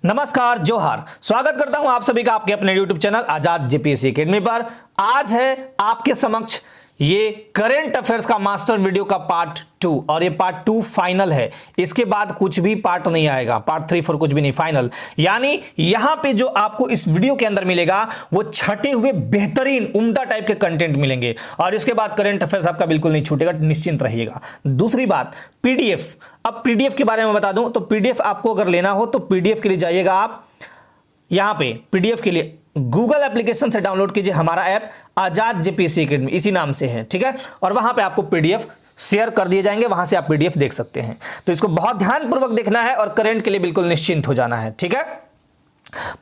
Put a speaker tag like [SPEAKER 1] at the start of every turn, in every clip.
[SPEAKER 1] नमस्कार, जोहार। स्वागत करता हूं आप सभी का आपके अपने YouTube चैनल आजाद जेपीएससी एकेडमी पर। आज है आपके समक्ष ये करेंट अफेयर्स का मास्टर वीडियो का पार्ट 2 और ये पार्ट 2 फाइनल है। इसके बाद कुछ भी पार्ट नहीं आएगा, पार्ट 3 4 कुछ भी नहीं, फाइनल। यानी यहां पे जो आपको इस वीडियो के अंदर मिलेगा वो छटे हुए बेहतरीन उम्दा टाइप के कंटेंट मिलेंगे और इसके बाद करेंट अफेयर्स आपका बिल्कुल नहीं छूटेगा, निश्चिंत रहिएगा। दूसरी बात, पीडीएफ। अब पीडीएफ के बारे में बता दूं तो पीडीएफ आपको अगर लेना हो तो पीडीएफ के लिए जाइएगा आप यहां पे, पीडीएफ के लिए गूगल एप्लीकेशन से डाउनलोड कीजिए हमारा ऐप आजाद जेपीएससी एकेडमी, इसी नाम से है, ठीक है। और वहां पे आपको पीडीएफ शेयर कर दिए जाएंगे, वहां से आप पीडीएफ देख सकते हैं। तो इसको बहुत ध्यानपूर्वक देखना है और करंट के लिए बिल्कुल निश्चिंत हो जाना है, ठीक है।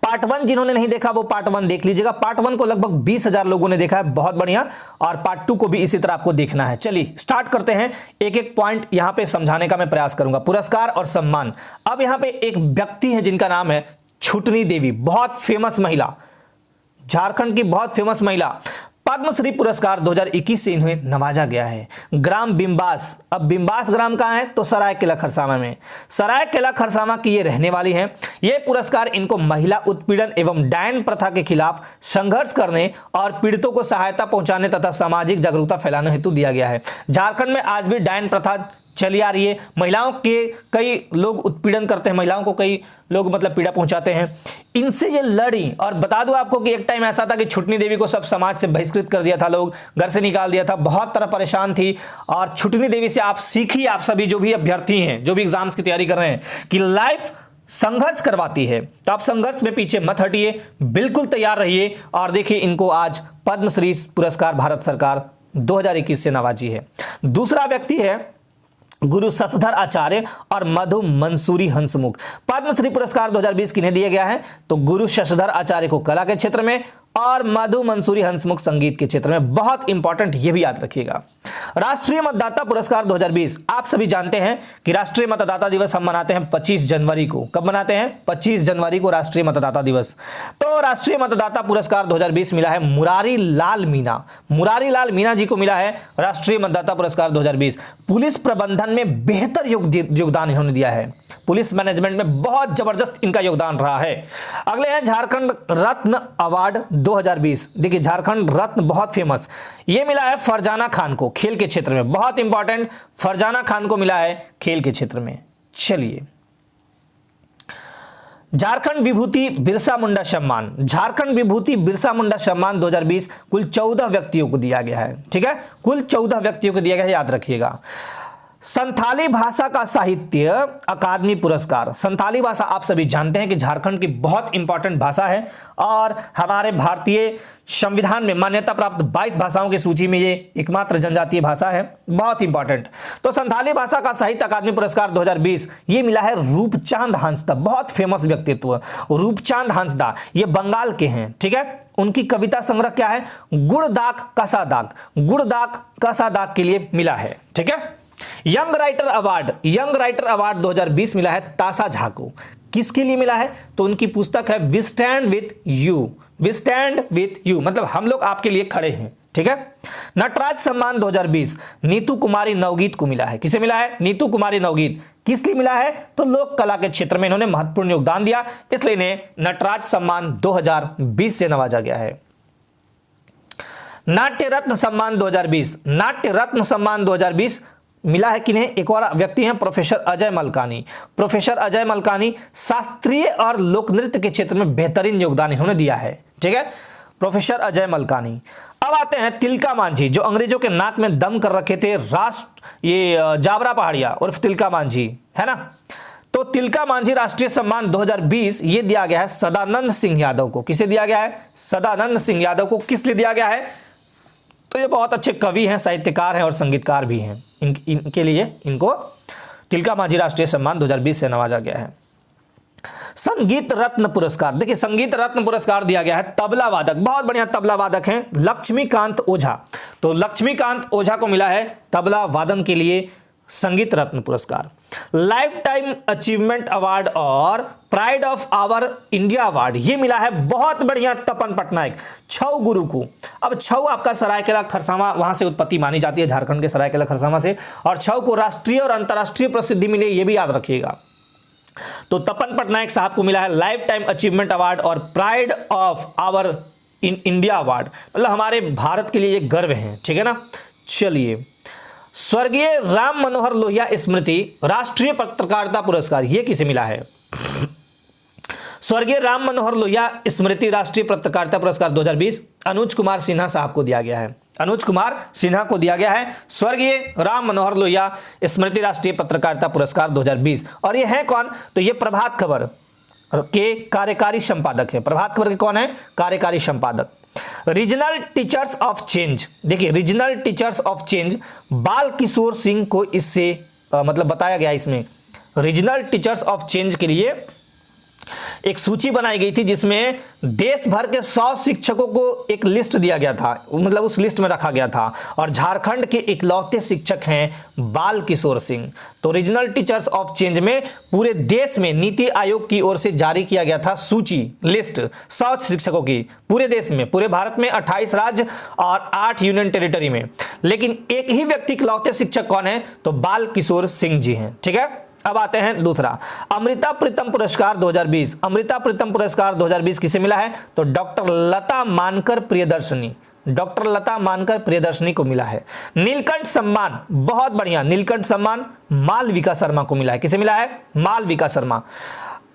[SPEAKER 1] पार्ट 1 जिन्होंने नहीं देखा वो पार्ट 1 देख लीजिएगा। पार्ट 1 को लगभग 20,000 लोगों ने देखा है, बहुत बढ़िया। और पार्ट 2 को भी इसी तरह आपको देखना है। चलिए स्टार्ट करते हैं। एक एक पॉइंट यहां पे समझाने का मैं प्रयास करूंगा। पुरस्कार और सम्मान। अब यहां पे एक व्यक्ति है जिनका नाम है छुटनी देवी, बहुत फेमस महिला, झारखंड की बहुत फेमस महिला। पद्मश्री पुरस्कार 2021 से इन्हें नवाजा गया है। ग्राम बिम्बास। अब बिम्बास ग्राम कहां है तो सरायकेला खरसावां में। सरायकेला खरसावां की ये रहने वाली हैं। ये पुरस्कार इनको महिला उत्पीड़न एवं डायन प्रथा के खिलाफ संघर्ष करने और पीड़ितों को सहायता पहुंचाने तथा सामाजिक जागरूकता फैलाने हेतु दिया गया है। झारखंड में आज भी डायन प्रथा चली आ रही है। महिलाओं के कई लोग उत्पीड़न करते हैं, महिलाओं को कई लोग मतलब पीड़ा पहुंचाते हैं। इनसे ये लड़ी और बता दूं आपको कि एक टाइम ऐसा था कि छुटनी देवी को सब समाज से बहिष्कृत कर दिया था, लोग घर से निकाल दिया था, बहुत तरह परेशान थी। और छुटनी देवी से आप सीखिए, आप सभी जो भी अभ्यर्थी हैं, जो भी एग्जाम्स की तैयारी कर रहे हैं, कि लाइफ संघर्ष करवाती है। तो आप संघर्ष में पीछे मत हटिए, बिल्कुल तैयार रहिए। और देखिए इनको आज पद्मश्री पुरस्कार भारत सरकार 2021 से नवाजी है। दूसरा व्यक्ति है गुरु शशधर आचार्य और मधु मंसूरी हंसमुख। पद्मश्री पुरस्कार 2020 किन्हें दिया गया है तो गुरु शशधर आचार्य को कला के क्षेत्र में और मधु मंसूरी हंसमुख संगीत के क्षेत्र में। बहुत इंपॉर्टेंट, ये भी याद रखिएगा। राष्ट्रीय मतदाता पुरस्कार 2020। आप सभी जानते हैं कि राष्ट्रीय मतदाता दिवस हम मनाते हैं 25 जनवरी को। कब मनाते हैं? 25 जनवरी को राष्ट्रीय मतदाता दिवस। तो राष्ट्रीय मतदाता पुरस्कार 2020 मिला है मुरारी लाल मीणा। मुरारी लाल मीणा जी को मिला है राष्ट्रीय मतदाता पुरस्कार 2020। पुलिस प्रबंधन में बेहतर योगदान इन्होंने दिया है। पुलिस मैनेजमेंट में बहुत जबरदस्त इनका योगदान रहा है। अगले हैं झारखंड रत्न अवार्ड 2020। देखिए झारखंड रत्न बहुत फेमस, ये मिला है फरजाना खान को खेल के क्षेत्र में। बहुत इंपॉर्टेंट, फरजाना खान को मिला है खेल के क्षेत्र में। चलिए, झारखंड विभूति बिरसा मुंडा सम्मान। झारखंड विभूति बिरसा मुंडा सम्मान 2020 कुल 14 व्यक्तियों को दिया गया है, ठीक है। कुल 14 व्यक्तियों को दिया गया है, याद रखिएगा। संथाली भाषा का साहित्य अकादमी पुरस्कार। संथाली भाषा आप सभी जानते हैं कि झारखंड की बहुत इंपॉर्टेंट भाषा है और हमारे भारतीय संविधान में मान्यता प्राप्त 22 भाषाओं की सूची में ये एकमात्र जनजातीय भाषा है, बहुत इंपॉर्टेंट। तो संथाली भाषा का साहित्य अकादमी पुरस्कार 2020 ये मिला है रूपचांद हांसदा। बहुत फेमस व्यक्तित्व रूपचांद हांसदा, ये बंगाल के हैं, ठीक है। उनकी कविता संग्रह क्या है? गुड़ दाग कसा दाग। गुड़ दाग कसा दाग के लिए मिला है, ठीक है। Young writer award. Young writer award 2020 मिला है तासा झा को। किसके लिए मिला है तो उनकी पुस्तक है we stand with you. We stand with you मतलब हम लोग आपके लिए खड़े हैं, ठीक है। नटराज सम्मान 2020 नीतू कुमारी नवगीत को मिला है। किसे मिला है? नीतू कुमारी नवगीत। किस लिए मिला है तो लोक कला के क्षेत्र में इन्होंने महत्वपूर्ण योगदान दिया, इसलिए इन्हें नटराज सम्मान 2020 से नवाजा गया है। नाट्य रत्न सम्मान 2020। नाट्य रत्न सम्मान 2020 मिला है किन्हें? एक और व्यक्ति हैं प्रोफेसर अजय मलकानी। प्रोफेसर अजय मलकानी शास्त्रीय और लोक नृत्य के क्षेत्र में बेहतरीन योगदान इन्होंने दिया है, ठीक है। प्रोफेसर अजय मलकानी। अब आते हैं तिलका मांझी, जो अंग्रेजों के नाक में दम कर रखे थे ये जावरा पहाड़िया उर्फ तिलका मांझी, है ना। तो तिलका मांझी राष्ट्रीय सम्मान 2020 ये दिया गया है सदानंद सिंह यादव को। किसे दिया गया है? सदानंद सिंह यादव को। किस लिए दिया गया है तो ये बहुत अच्छे कवि हैं, साहित्यकार हैं और संगीतकार भी हैं। इनके लिए इनको तिलका मांझी राष्ट्रीय सम्मान 2020 से नवाजा गया है। संगीत रत्न पुरस्कार। देखिए संगीत रत्न पुरस्कार दिया गया है तबला वादक, बहुत बढ़िया तबला वादक हैं लक्ष्मीकांत ओझा। तो लक्ष्मीकांत ओझा को मिला है तबला वादन के लिए संगीत रत्न पुरस्कार। लाइफ टाइम अचीवमेंट अवार्ड और pride of our India award ये मिला है बहुत बढ़िया तपन पटनायक छऊ गुरु को। अब छऊ आपका सरायकेला खरसावां, वहां से उत्पत्ति मानी जाती है, झारखंड के सरायकेला खरसावां से। और छऊ को राष्ट्रीय और अंतर्राष्ट्रीय प्रसिद्धि मिली, ये भी याद रखिएगा। तो तपन पटनायक साहब को मिला है लाइफ टाइम अचीवमेंट अवार्ड और pride of our in India award, मतलब हमारे भारत के लिए ये गर्व है, ठीक है ना। चलिए, स्वर्गीय राम मनोहर लोहिया स्मृति राष्ट्रीय पत्रकारिता पुरस्कार ये किसे मिला है? स्वर्गीय राम मनोहर लोहिया स्मृति राष्ट्रीय पत्रकारिता पुरस्कार 2020 अनुज कुमार सिन्हा साहब को दिया गया है। अनुज कुमार सिन्हा को दिया गया है स्वर्गीय राम मनोहर लोहिया स्मृति राष्ट्रीय पत्रकारिता पुरस्कार 2020। और ये है कौन? तो ये प्रभात खबर के कार्यकारी संपादक है। प्रभात खबर के कौन है? कार्यकारी संपादक। रीजनल टीचर्स ऑफ चेंज, देखिए रीजनल टीचर्स ऑफ चेंज बाल किशोर सिंह को इससे मतलब बताया गया। इसमें रीजनल टीचर्स ऑफ चेंज के लिए एक सूची बनाई गई थी जिसमें देश भर के 100 शिक्षकों को एक लिस्ट दिया गया था, मतलब उस लिस्ट में रखा गया था, और झारखंड के इकलौते शिक्षक हैं बाल किशोर सिंह। तो रीजनल टीचर्स ऑफ चेंज में पूरे देश में नीति आयोग की ओर से जारी किया गया था सूची, लिस्ट 100 शिक्षकों की, पूरे देश में, पूरे भारत में 28 राज्य और 8 यूनियन टेरिटरी में। लेकिन एक ही व्यक्ति इकलौते शिक्षक कौन है? तो बाल किशोर सिंह जी हैं, ठीक है। अब आते हैं दूसरा, अमृता प्रीतम पुरस्कार 2020। अमृता प्रीतम पुरस्कार 2020 किसे मिला है? तो डॉक्टर लता मानकर प्रियदर्शनी, डॉक्टर लता मानकर प्रियदर्शनी को मिला है। नीलकंठ सम्मान, बहुत बढ़िया, नीलकंठ सम्मान मालविका शर्मा को मिला है। किसे मिला है? मालविका शर्मा।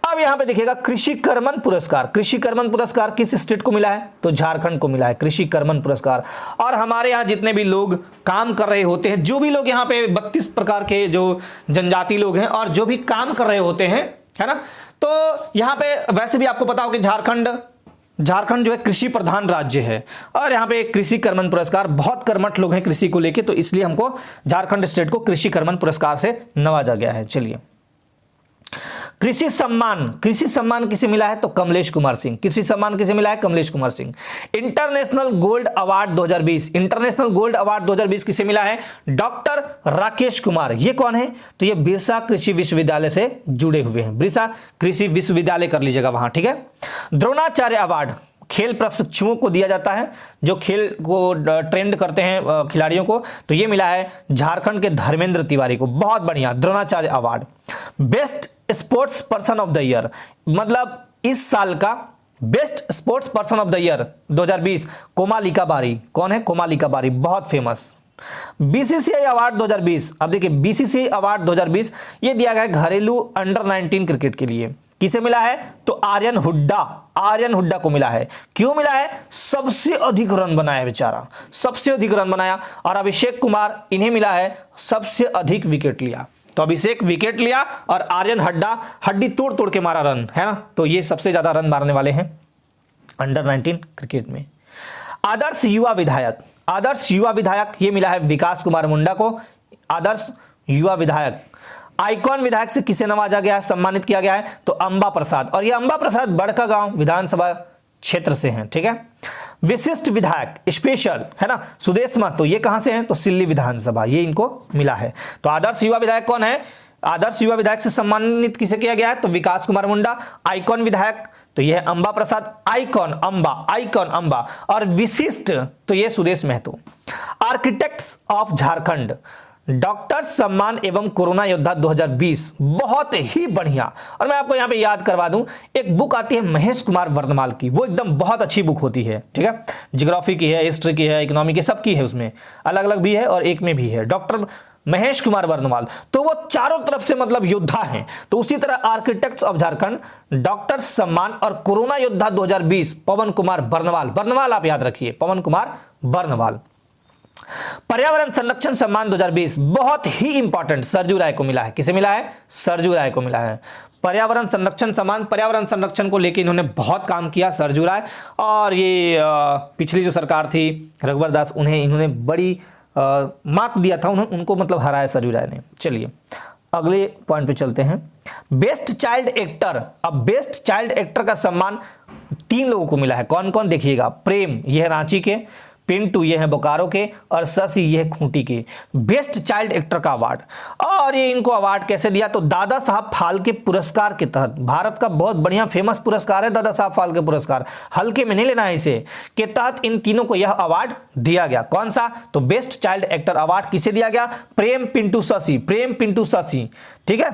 [SPEAKER 1] अब यहां पे देखिएगा कृषि कर्मन पुरस्कार, कृषि कर्मन पुरस्कार किस स्टेट को मिला है? तो झारखंड को मिला है कृषि कर्मन पुरस्कार। और हमारे यहाँ जितने भी लोग काम कर रहे होते हैं, जो भी लोग यहाँ पे 32 प्रकार के जो जनजाति लोग हैं और जो भी काम कर रहे होते हैं, है ना, तो यहाँ पे वैसे भी आपको पता हो कि झारखंड जो है कृषि प्रधान राज्य है, और यहाँ पे कृषि कर्मन पुरस्कार, बहुत कर्मठ लोग हैं कृषि को लेके, तो इसलिए हमको झारखंड स्टेट को कृषि कर्मन पुरस्कार से नवाजा गया है। चलिए, कृषि सम्मान किसे मिला है? तो कमलेश कुमार सिंह। कृषि सम्मान किसे मिला है? Kamlesh Kumar Singh. International gold award 2020, international gold award 2020 किसे मिला है? डॉक्टर राकेश कुमार। ये कौन है? तो ये बिरसा कृषि विश्वविद्यालय से जुड़े हुए हैं, बिरसा कृषि विश्वविद्यालय कर लीजिएगा वहां, ठीक है। द्रोणाचार्य अवार्ड खेल प्रशिक्षुओं को दिया जाता है, जो खेल को ट्रेंड करते हैं खिलाड़ियों को, तो ये मिला है झारखंड के धर्मेंद्र तिवारी को। बहुत बढ़िया, Dronacharya award. Best sports person of the year, मतलब इस साल का best sports person of the year 2020 Komalika बारी। कौन है? कोमालिका बारी, बहुत फेमस। बीसीसीआई अवार्ड 2020, अब देखिए बीसीसीआई अवार्ड 2020 ये दिया गया है घरेलू अंडर 19 क्रिकेट के लिए। किसे मिला है? तो आर्यन हुड्डा को मिला है। क्यों मिला है? सबसे अधिक रन बनाया बेचारा, सबसे अधिक रन बनाया। और अभिषेक कुमार, इन्हें मिला है सबसे अधिक विकेट लिया। तो अभिषेक विकेट लिया और आर्यन हुड्डा हड्डी तोड़ तोड़ के मारा रन, है ना, तो ये सबसे ज्यादा रन मारने वाले हैं अंडर 19 क्रिकेट में। आदर्श युवा विधायक ये मिला है विकास कुमार मुंडा को। आदर्श युवा विधायक। आइकॉन विधायक से किसे नवाजा गया है, सम्मानित किया गया है? तो अंबा प्रसाद, और ये अंबा प्रसाद बड़कागांव विधानसभा क्षेत्र से हैं, ठीक है। विशिष्ट विधायक स्पेशल, है ना, सुदेशमा, तो ये कहां से हैं? तो सिल्ली विधानसभा, ये इनको मिला है। तो आदर्श युवा विधायक कौन है? आदर्श युवा विधायक से सम्मानित किसे किया गया है? तो विकास कुमार मुंडा। आइकॉन विधायक तो यह है अंबा प्रसाद। आइकॉन अंबा। और विशिष्ट तो ये Sudesh Mahto. Architects of Jharkhand doctor सम्मान एवं कोरोना योद्धा 2020, बहुत ही बढ़िया। और मैं आपको यहां पे याद करवा दूं, एक बुक आती है महेश कुमार वर्णमाल की, वो एकदम बहुत अच्छी बुक होती है, ठीक है। ज्योग्राफी की है, हिस्ट्री की है, इकोनॉमी की, सबकी है, उसमें अलग अलग भी है और एक में भी है, डॉक्टर महेश कुमार वर्णमाल। तो वो चारों तरफ से मतलब योद्धा हैं। तो उसी तरह आर्किटेक्ट्स ऑफ झारखंड डॉक्टर सम्मान और कोरोना योद्धा 2020 पवन कुमार बर्नवाल आप याद रखिए, पवन कुमार बर्नवाल। पर्यावरण संरक्षण सम्मान 2020 बहुत ही इंपॉर्टेंट सरजू राय को मिला है। किसे मिला है? सरजू राय को मिला है पर्यावरण संरक्षण सम्मान। पर्यावरण संरक्षण को लेकर इन्होंने बहुत काम किया सरजू राय, और ये पिछली जो सरकार थी रघुवर दास, इन्होंने बड़ी मार्क दिया था, उनको मतलब हराया सरजू राय ने। चलिए अगले पॉइंट पे चलते हैं। Best child actor. अब बेस्ट चाइल्ड एक्टर का सम्मान 3 लोगों को मिला है। कौन कौन देखिएगा? प्रेम, यह है रांची के, पिंटू ये है बोकारो के, और शशि ये है खूंटी के। बेस्ट चाइल्ड एक्टर का अवार्ड, और ये इनको अवार्ड कैसे दिया? तो दादा साहब फाल्के पुरस्कार के तहत, भारत का बहुत बढ़िया फेमस पुरस्कार है दादा साहब फाल्के पुरस्कार, हल्के में नहीं लेना है इसे, के तहत इन तीनों को यह अवार्ड दिया गया। कौन सा? तो बेस्ट चाइल्ड एक्टर अवार्ड किसे दिया गया? प्रेम पिंटू शशि। ठीक है।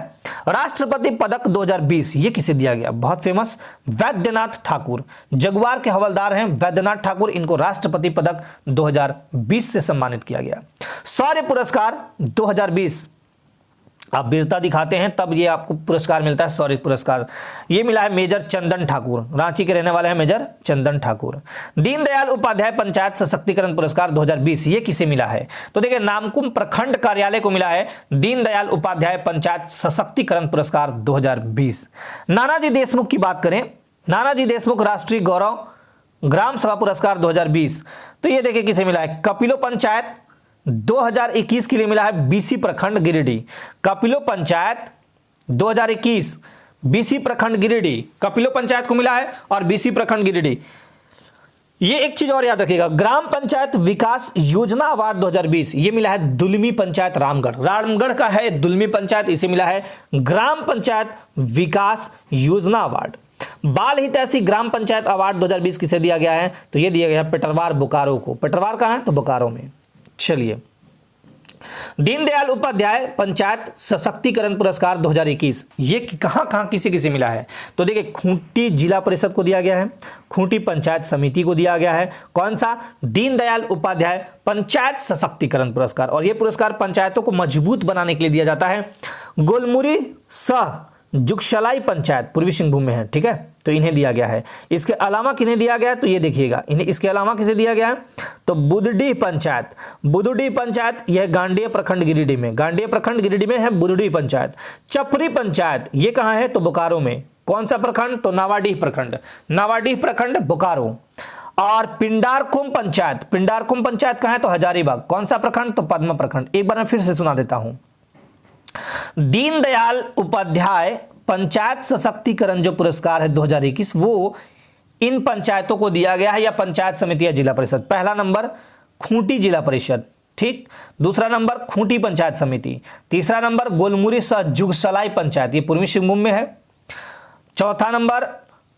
[SPEAKER 1] राष्ट्रपति पदक 2020 ये किसे दिया गया? बहुत फेमस, वैद्यनाथ ठाकुर, जगुआर के हवलदार हैं वैद्यनाथ ठाकुर, इनको राष्ट्रपति पदक 2020 से सम्मानित किया गया। शौर्य पुरस्कार 2020, आप वीरता दिखाते हैं तब ये आपको पुरस्कार मिलता है, शौर्य पुरस्कार। ये मिला है मेजर चंदन ठाकुर, रांची के रहने वाले हैं मेजर चंदन ठाकुर। दीनदयाल उपाध्याय पंचायत सशक्तिकरण पुरस्कार 2020 ये किसे मिला है? तो देखिए नामकुम प्रखंड कार्यालय को मिला है दीनदयाल उपाध्याय पंचायत सशक्तिकरण पुरस्कार 2020। नानाजी देशमुख की बात करें, नानाजी देशमुख राष्ट्रीय गौरव ग्राम सभा पुरस्कार 2020, तो ये देखिए किसे मिला है? कपिलो पंचायत 2021 के लिए मिला है बीसी प्रखंड गिरिडीह। कपिलो पंचायत 2021 बीसी प्रखंड गिरिडीह, कपिलो पंचायत को मिला है और बीसी प्रखंड गिरिडीह। ये एक चीज और याद रखिएगा, ग्राम पंचायत विकास योजना अवार्ड 2020 ये मिला है दुलमी पंचायत रामगढ़, रामगढ़ का है दुलमी पंचायत, इसे मिला है ग्राम पंचायत विकास योजना अवार्ड। बाल हितैषी ग्राम पंचायत अवार्ड 2020 किसे दिया गया है? तो ये दिया गया है पेटरवार बोकारो को। पेटरवार कहां है? तो बोकारो में। चलिए, दीनदयाल उपाध्याय पंचायत सशक्तिकरण पुरस्कार 2021 ये कहां किसे किसे मिला है? तो देखिए खूंटी जिला परिषद को दिया गया है, खूंटी पंचायत समिति को दिया गया है। कौन सा? दीनदयाल उपाध्याय पंचायत सशक्तिकरण पुरस्कार। और यह पुरस्कार पंचायतों को मजबूत बनाने के लिए दिया जाता है। गोलमुरी सह जुगसलाई पंचायत पूर्वी सिंहभूम में है, ठीक है, तो इन्हें दिया गया है। इसके अलावा किन्हें दिया गया है? तो ये देखिएगा, इन्हें इसके अलावा किसे दिया गया है? तो बुधडीह पंचायत, बुधडीह पंचायत यह गांडेय प्रखंड गिरिडीह में, गांडेय प्रखंड गिरिडीह में है बुधडीह पंचायत। चपरी पंचायत ये कहां है? तो बोकारो में। कौन सा प्रखंड? तो नावाडीह प्रखंड, नावाडीह प्रखंड बोकारो। और पिंडारकुम पंचायत, पिंडारकुम पंचायत कहां है? तो हजारीबाग। कौन सा प्रखंड? तो पद्मा प्रखंड। एक बार मैं फिर से सुना देता हूं, दीनदयाल उपाध्याय पंचायत सशक्तिकरण जो पुरस्कार है 2021 वो इन पंचायतों को दिया गया है, या पंचायत समिति या जिला परिषद। पहला नंबर खूंटी जिला परिषद, ठीक, दूसरा नंबर खूंटी पंचायत समिति, तीसरा नंबर गोलमुरी सह जुगसलाई पंचायत ये पूर्वी सिंहभूम में है, चौथा नंबर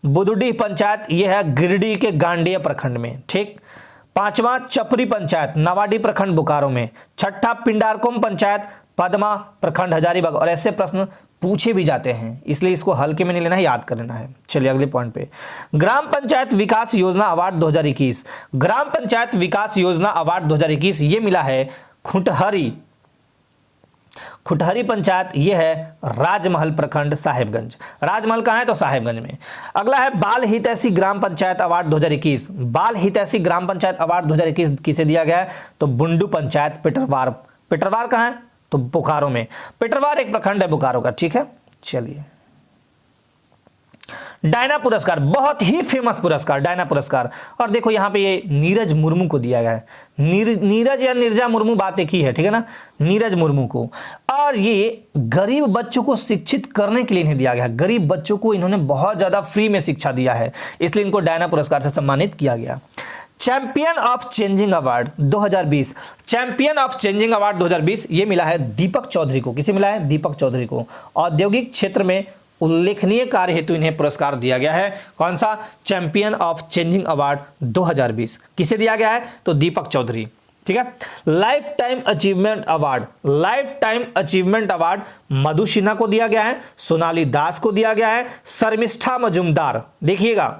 [SPEAKER 1] बुधडीह पंचायत ये है गिरिडीह के गांडेय प्रखंड में, ठीक, पांचवा चपरी पंचायत नावाडीह प्रखंड बोकारो में, छठा पिंडारकुम पंचायत पद्मा प्रखंड हजारीबाग। और ऐसे प्रश्न पूछे भी जाते हैं, इसलिए इसको हल्के में नहीं लेना है, याद कर लेना है। चलिए अगले पॉइंट पे, ग्राम पंचायत विकास योजना अवार्ड 2021, ग्राम पंचायत विकास योजना अवार्ड 2021 ये मिला है खुटहरी, खुटहरी पंचायत ये है राजमहल प्रखंड साहेबगंज। राजमहल कहां है? तो साहेबगंज में। अगला है बाल हितैषी ग्राम पंचायत अवार्ड 2021, बाल हितैषी ग्राम पंचायत अवार्ड 2021 किसे दिया गया है? तो बुंडू पंचायत पेटरवार, पेटरवार कहां है? तो बोकारो में। पेटरवार एक प्रखंड है बोकारो का, ठीक है। चलिए, डायना पुरस्कार बहुत ही फेमस पुरस्कार, डायना पुरस्कार। और देखो यहां पे ये नीरज मुर्मू को दिया गया है, नीरज या नीरजा मुर्मू बात एक ही है, ठीक है ना, नीरज मुर्मू को। और ये गरीब बच्चों को शिक्षित करने के लिए इन्हें दिया गया है, गरीब बच्चों को इन्होंने बहुत ज्यादा फ्री में शिक्षा दिया है, इसलिए इनको डायना पुरस्कार से सम्मानित किया गया। Champion of changing award 2020, champion of changing award 2020 ये मिला है दीपक चौधरी को। किसे मिला है? दीपक चौधरी को। औद्योगिक क्षेत्र में उल्लेखनीय कार्य हेतु इन्हें पुरस्कार दिया गया है। कौन सा? चैंपियन ऑफ चेंजिंग अवार्ड 2020 किसे दिया गया है? तो दीपक चौधरी, ठीक है। Life time achievement award, life time achievement award Madhu Sinha को दिया गया है, सोनाली दास को दिया गया है, शर्मिष्ठा मजुमदार, देखिएगा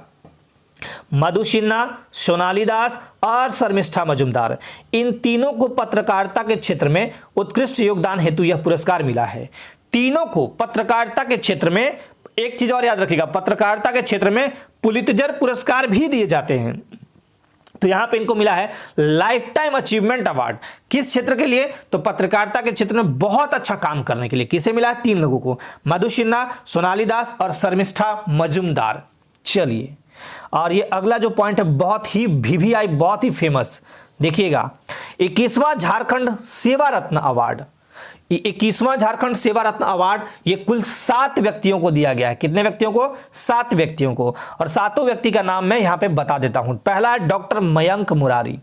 [SPEAKER 1] मधु सिन्हा, सोनाली दास और शर्मिष्ठा मजुमदार, इन तीनों को पत्रकारिता के क्षेत्र में उत्कृष्ट योगदान हेतु यह पुरस्कार मिला है। तीनों को पत्रकारिता के क्षेत्र में, एक चीज और याद रखिएगा, पत्रकारिता के क्षेत्र में पुलित्जर पुरस्कार भी दिए जाते हैं। तो यहां पे इनको मिला है लाइफ टाइम अचीवमेंट अवार्ड। किस क्षेत्र के लिए? तो पत्रकारिता के क्षेत्र में बहुत अच्छा काम करने के लिए। किसे मिला है? तीन लोगों को, मधु सिन्हा, सोनाली दास और शर्मिष्ठा मजुमदार। चलिए, और ये अगला जो पॉइंट है बहुत ही VVI, बहुत ही फेमस, देखिएगा 21वां झारखंड सेवा रत्न अवार्ड, 21वां झारखंड सेवा रत्न अवार्ड ये कुल 7 व्यक्तियों को दिया गया है। कितने व्यक्तियों को? 7 व्यक्तियों को। और 7 व्यक्ति का नाम मैं यहां पे बता देता हूं। पहला है डॉक्टर मयंक मुरारी,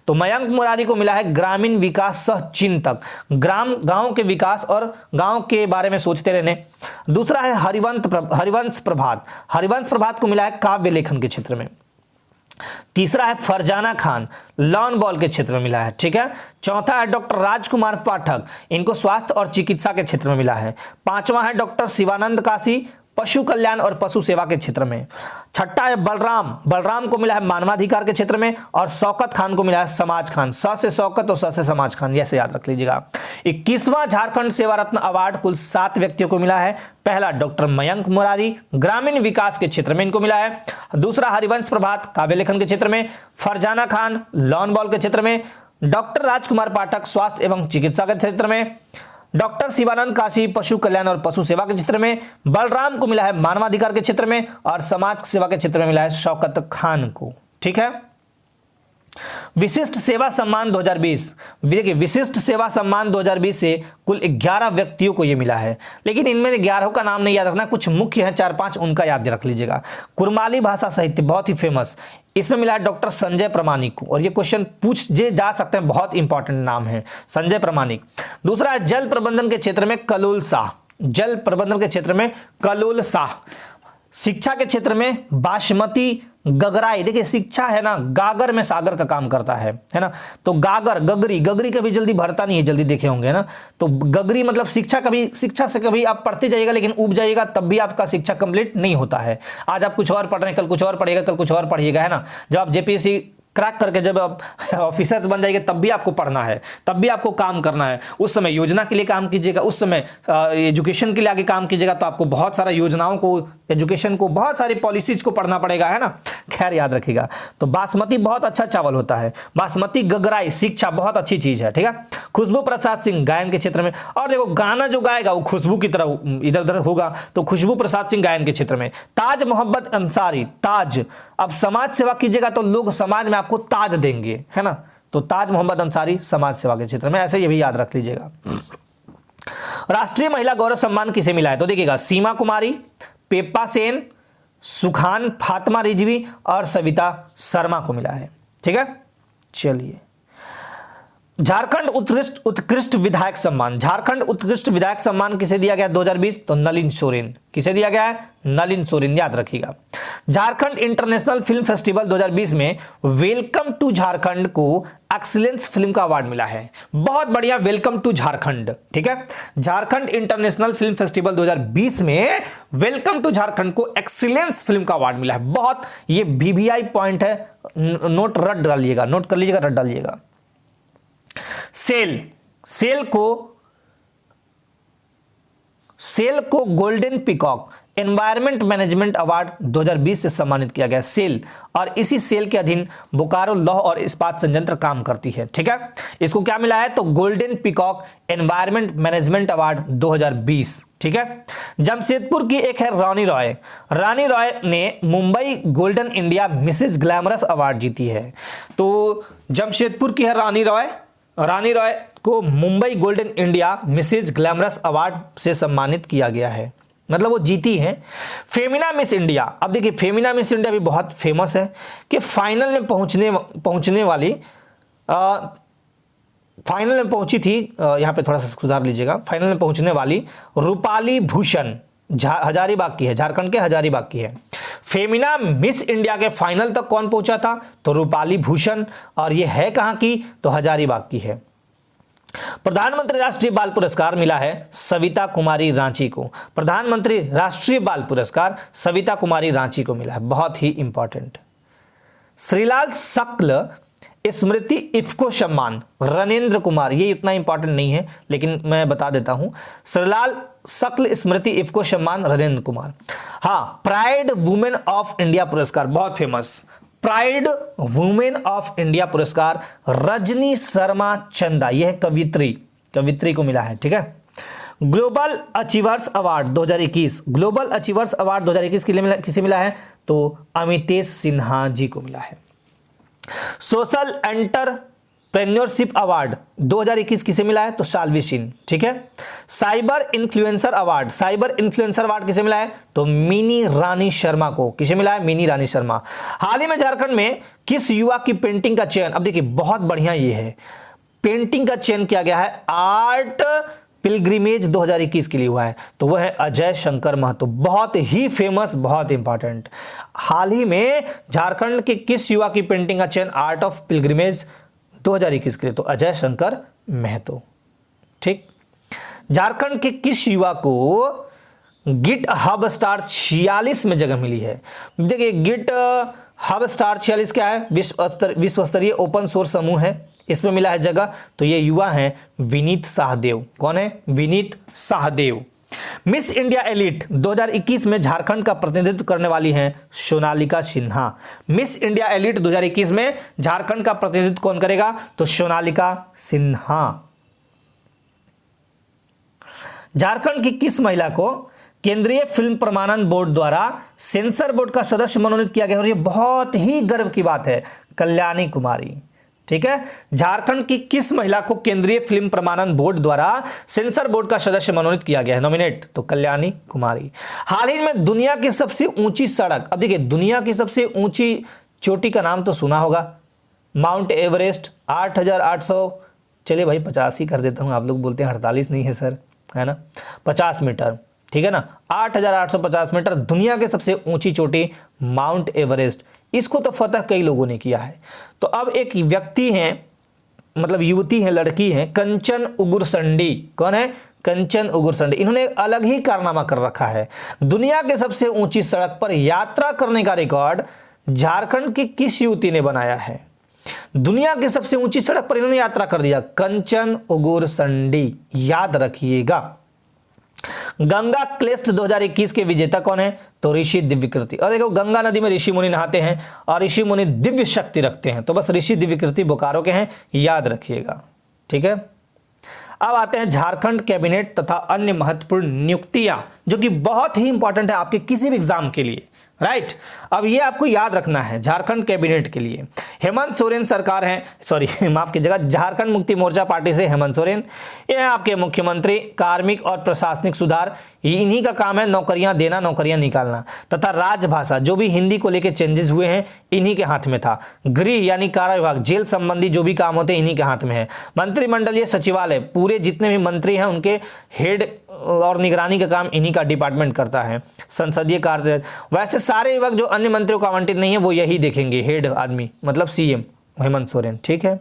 [SPEAKER 1] तो मयंक मुरारी को मिला है ग्रामीण विकास सह चिंतक, गांव के विकास और गांव के बारे में सोचते रहने। दूसरा है हरिवंश प्रभात, हरिवंश प्रभात को मिला है काव्य लेखन के क्षेत्र में। तीसरा है फरजाना खान, लॉन बॉल के क्षेत्र में मिला है, ठीक है। चौथा है डॉक्टर राजकुमार पाठक, इनको स्वास्थ्य और चिकित्सा के क्षेत्र में मिला है। पांचवा है डॉक्टर शिवानंद काशी, पशु कल्याण और पशु सेवा के क्षेत्र में। छठा है बलराम, बलराम को मिला है मानवाधिकार के क्षेत्र में। और शौकत खान को मिला है समाज खान, स से शौकत और स से समाज खान, ऐसे याद रख लीजिएगा। 21वां झारखंड सेवा रत्न अवार्ड कुल 7 व्यक्तियों को मिला है। पहला डॉक्टर मयंक मुरारी, ग्रामीण विकास के क्षेत्र में इनको मिला है। दूसरा हरिवंश प्रभात, काव्य लेखन के क्षेत्र में। फरजाना खान, लॉन बॉल के क्षेत्र में। डॉक्टर राजकुमार पाठक, स्वास्थ्य एवं चिकित्सा के क्षेत्र में। डॉक्टर शिवानंद काशी, पशु कल्याण और पशु सेवा के क्षेत्र में। बलराम को मिला है मानवाधिकार के क्षेत्र में। और समाज सेवा के क्षेत्र में मिला है शौकत खान को, ठीक है। विशिष्ट सेवा सम्मान 2020, देखिए विशिष्ट सेवा सम्मान 2020 से कुल 11 व्यक्तियों को यह मिला है, लेकिन इनमें 11 का नाम नहीं याद रखना, कुछ मुख्य हैं 4-5, उनका याद रख लीजिएगा। कुरमाली भाषा साहित्य बहुत ही फेमस, इसमें मिला है डॉक्टर संजय प्रमाणिक को, और ये क्वेश्चन पूछे जा सकते हैं, बहुत इंपॉर्टेंट नाम है संजय प्रमाणिक। दूसरा है जल प्रबंधन के क्षेत्र में कलोल शाह, जल प्रबंधन के क्षेत्र में कलोल शाह। शिक्षा के क्षेत्र में बासमती गगराई, देखिए शिक्षा है ना, गागर में सागर का काम करता है ना। तो गागर, गगरी, गगरी कभी जल्दी भरता नहीं है, जल्दी देखे होंगे ना। तो गगरी मतलब शिक्षा, कभी शिक्षा से कभी आप पढ़ते जाइएगा लेकिन उब जाइएगा, तब भी आपका शिक्षा कंप्लीट नहीं होता है। आज आप कुछ और पढ़ रहे हैं, कल कुछ और पढ़िएगा, कल कुछ और पढ़िएगा, है ना। जब आप जेपीएससी क्रैक करके जब आप ऑफिसर्स बन जाएंगे तब भी आपको पढ़ना है, तब भी आपको काम करना है। उस समय योजना के लिए काम कीजिएगा, उस समय एजुकेशन के लिए आगे काम कीजिएगा, तो आपको बहुत सारा योजनाओं को, एजुकेशन को, बहुत सारी पॉलिसीज को पढ़ना पड़ेगा, है ना। खैर याद रखिएगा। तो बासमती बहुत अच्छा चावल होता है। बासमती गगराई, शिक्षा बहुत अच्छी चीज है, ठीक है। खुशबू प्रसाद सिंह, गायन के क्षेत्र में। और देखो गाना जो गाएगा वो खुशबू की तरह इधर उधर होगा, तो खुशबू प्रसाद सिंह गायन के क्षेत्र में। ताज मोहम्मद अंसारी, ताज, अब समाज सेवा कीजिएगा तो लोग समाज में आपको ताज देंगे, है ना। तो ताज मोहम्मद अंसारी समाज सेवा के क्षेत्र में, ऐसे ये भी याद रख लीजिएगा। राष्ट्रीय महिला गौरव सम्मान किसे मिला है? तो देखिएगा सीमा कुमारी, पेप्पा सेन, सुखान फातिमा रिजवी और सविता शर्मा को मिला है, ठीक है। चलिए, झारखंड उत्कृष्ट विधायक सम्मान, झारखंड उत्कृष्ट विधायक सम्मान किसे दिया गया 2020? तो नलिन सोरेन। किसे दिया गया है? नलिन सोरेन, याद रखिएगा। झारखंड इंटरनेशनल फिल्म फेस्टिवल 2020 में वेलकम टू झारखंड को एक्सीलेंस फिल्म का अवार्ड मिला है। बहुत बढ़िया, वेलकम टू झारखंड, ठीक है। झारखंड इंटरनेशनल फिल्म फेस्टिवल 2020 में वेलकम टू झारखंड को एक्सीलेंस फिल्म का अवार्ड मिला है। बहुत ये VVI पॉइंट है, नोट रट डालिएगा, नोट कर लीजिएगा, रट डालिएगा। सेल को golden peacock environment management award 2020 से सम्मानित किया गया। सेल, और इसी सेल के अधीन बोकारो लौह और इस्पात संयंत्र काम करती है, ठीक है। इसको क्या मिला है? तो golden peacock environment management award 2020, ठीक है। जमशेदपुर की एक है रानी रॉय, रानी रॉय ने Mumbai golden India Mrs glamorous award जीती है। तो जमशेदपुर की है रानी रॉय, रानी रॉय को Mumbai golden India Mrs glamorous award से सम्मानित किया गया है, मतलब वो जीती हैं। फेमिना मिस इंडिया, अब देखिए फेमिना मिस इंडिया भी बहुत फेमस है कि फाइनल में पहुंचने वाली फाइनल में पहुंची थी, यहाँ पे थोड़ा सा सुधार लीजिएगा, फाइनल में पहुंचने वाली रूपाली भूषण हजारीबाग की है, झारखंड के हजारीबाग की है। फेमिना मिस इंडिया के फाइनल तक कौन पहुंचा था? तो रूपाली भूषण, और ये है कहां की? तो हजारीबाग की है। प्रधानमंत्री राष्ट्रीय बाल पुरस्कार मिला है सविता कुमारी रांची को। प्रधानमंत्री राष्ट्रीय बाल पुरस्कार सविता कुमारी रांची को मिला है, बहुत ही इंपॉर्टेंट। श्रीलाल शक्ल स्मृति इफ्को सम्मान रणेंद्र कुमार, ये इतना इंपॉर्टेंट नहीं है लेकिन मैं बता देता हूं। श्रीलाल शक्ल स्मृति इफ्को सम्मान रणेंद्र कुमार। हाँ, प्राइड वुमेन ऑफ इंडिया पुरस्कार बहुत famous, pride women of India पुरस्कार रजनी शर्मा चंदा, यह कवित्री को मिला है, ठीक है। Global achievers award 2021, global achievers award 2021 के लिए किसे मिला है? तो अमितेश सिन्हा जी को मिला है। सोशल एंटरप्रेन्योरशिप अवार्ड 2021 किसे मिला है? तो शाल्वी सिंह, ठीक है। Cyber influencer award, cyber influencer award किसे मिला है? तो मिनी रानी शर्मा को। किसे मिला है? मिनी रानी शर्मा। हाल ही में झारखंड में किस युवा की पेंटिंग का चयन, अब देखिए बहुत बढ़िया ये है, पेंटिंग का चयन किया गया है आर्ट पिलग्रिमेज 2021 के लिए हुआ है, तो वह है अजय शंकर महतो। बहुत ही फेमस, बहुत इंपॉर्टेंट। हाल ही में झारखंड के किस युवा की पेंटिंग का चयन आर्ट ऑफ पिलग्रिमेज 2021 के लिए, तो अजय शंकर महतो। ठीक। झारखंड के किस युवा को गिट हब स्टार 46 में जगह मिली है? देखिए, गिट हब स्टार 46 क्या है? विश्व स्तरीय ओपन सोर्स समूह है, इसमें मिला है जगह। तो ये युवा हैं विनीत शाहदेव। कौन है? Vineet Shahdeo. Miss India elite 2021 में झारखंड का प्रतिनिधित्व करने वाली हैं Sonalika Sinha. Miss India elite 2021 में झारखंड का प्रतिनिधित्व कौन करेगा? तो सोनालिका सिन्हा। झारखंड की किस महिला को केंद्रीय फिल्म प्रमाणन बोर्ड द्वारा सेंसर बोर्ड का सदस्य मनोनीत किया गया? और ये बहुत ही गर्व की बात है, कल्याणी कुमारी। ठीक है। झारखंड की किस महिला को केंद्रीय फिल्म प्रमाणन बोर्ड द्वारा सेंसर बोर्ड का सदस्य मनोनीत किया गया है, नॉमिनेट? तो कल्याणी कुमारी। हाल ही में दुनिया की सबसे ऊंची सड़क, अब देखिए दुनिया की सबसे ऊंची चोटी का नाम तो सुना होगा, माउंट एवरेस्ट 8,800, चलिए भाई 50 ही कर देता हूं, आप लोग बोलते हैं 48 नहीं है सर, है ना, 50 मीटर। ठीक है ना, 8,850 मीटर दुनिया की सबसे ऊंची चोटी माउंट एवरेस्ट। इसको तो फतह कई लोगों ने किया है। तो अब एक व्यक्ति हैं, मतलब युवती है, लड़की है, कंचन उगुरसंडी। कौन है? कंचन उगुरसंडी। इन्होंने अलग ही कारनामा कर रखा है। दुनिया के सबसे ऊंची सड़क पर यात्रा करने का रिकॉर्ड झारखंड की किस युवती ने बनाया है? दुनिया की सबसे ऊंची सड़क पर इन्होंने यात्रा कर दिया, कंचन उगुरसंडी, याद रखिएगा। गंगा क्लेस्ट 2021 के विजेता कौन है? तो ऋषि दिव्यकृति। और देखो, गंगा नदी में ऋषि मुनि नहाते हैं और ऋषि मुनि दिव्य शक्ति रखते हैं, तो बस ऋषि दिव्यकृति बोकारो के हैं, याद रखिएगा। ठीक है। अब आते हैं झारखंड कैबिनेट तथा अन्य महत्वपूर्ण नियुक्तियां, जो कि बहुत ही इंपॉर्टेंट है आपके किसी भी एग्जाम के लिए। राइट। अब ये आपको याद रखना है, झारखंड कैबिनेट के लिए हेमंत सोरेन सरकार हैं, सॉरी माफ कीजिएगा, झारखंड मुक्ति मोर्चा पार्टी से हेमंत सोरेन, ये हैं आपके मुख्यमंत्री। कार्मिक और प्रशासनिक सुधार, इन्हीं का काम है, नौकरियां देना, नौकरियां निकालना। तथा राजभाषा, जो भी हिंदी को लेकर चेंजेस हुए हैं, इन्हीं के हाथ में था। गृह यानी कारा विभाग, जेल संबंधी जो भी काम होते हैं, इन्हीं के हाथ में है। मंत्रिमंडलीय सचिवालय, पूरे जितने भी मंत्री हैं उनके हेड और निगरानी का काम इन्हीं का डिपार्टमेंट करता है। संसदीय कार्य, वैसे सारे विभाग जो अन्य मंत्रियों को आवंटित नहीं है वो यही देखेंगे, हेड आदमी, मतलब सीएम हेमंत सोरेन। ठीक है।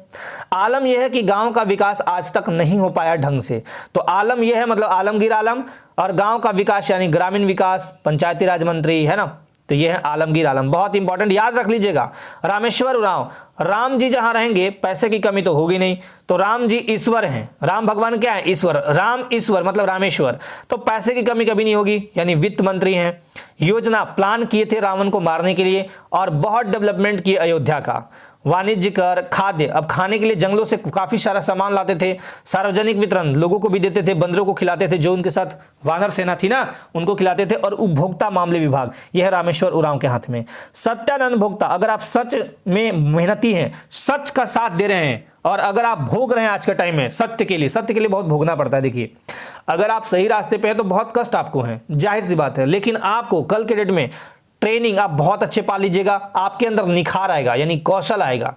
[SPEAKER 1] आलम यह है कि गांव का विकास आज तक नहीं हो पाया ढंग से, तो आलम यह है, मतलब आलमगीर आलम, और गांव का विकास यानी ग्रामीण विकास, पंचायती राज मंत्री, है ना, तो यह है आलमगीर आलम। बहुत इंपॉर्टेंट, याद रख लीजिएगा। रामेश्वर उरांव, राम जी जहां रहेंगे पैसे की कमी तो होगी नहीं, तो राम जी ईश्वर हैं, राम भगवान क्या है? ईश्वर। राम ईश्वर मतलब रामेश्वर, तो पैसे की कमी कभी नहीं होगी, यानी वित्त मंत्री हैं। योजना प्लान किए थे रावण को मारने के लिए, और बहुत डेवलपमेंट की अयोध्या का। वाणिज्य कर, खाद्य, अब खाने के लिए जंगलों से काफी सारा सामान लाते थे। सार्वजनिक वितरण, लोगों को भी देते थे, बंदरों को खिलाते थे, जो उनके साथ वानर सेना थी ना, उनको खिलाते थे। और उपभोक्ता मामले विभाग, यह है रामेश्वर उरांव के हाथ में। सत्यानंद भोक्ता, अगर आप सच में मेहनती हैं, सच का साथ दे रहे हैं, और अगर आप भोग रहे हैं आज के टाइम में सत्य के लिए बहुत भोगना पड़ता है। देखिए, अगर आप सही रास्ते पे हैं तो बहुत कष्ट आपको है, जाहिर सी बात है, लेकिन आपको कल के डेट में ट्रेनिंग आप बहुत अच्छे पा लीजिएगा, आपके अंदर निखार आएगा, यानी कौशल आएगा,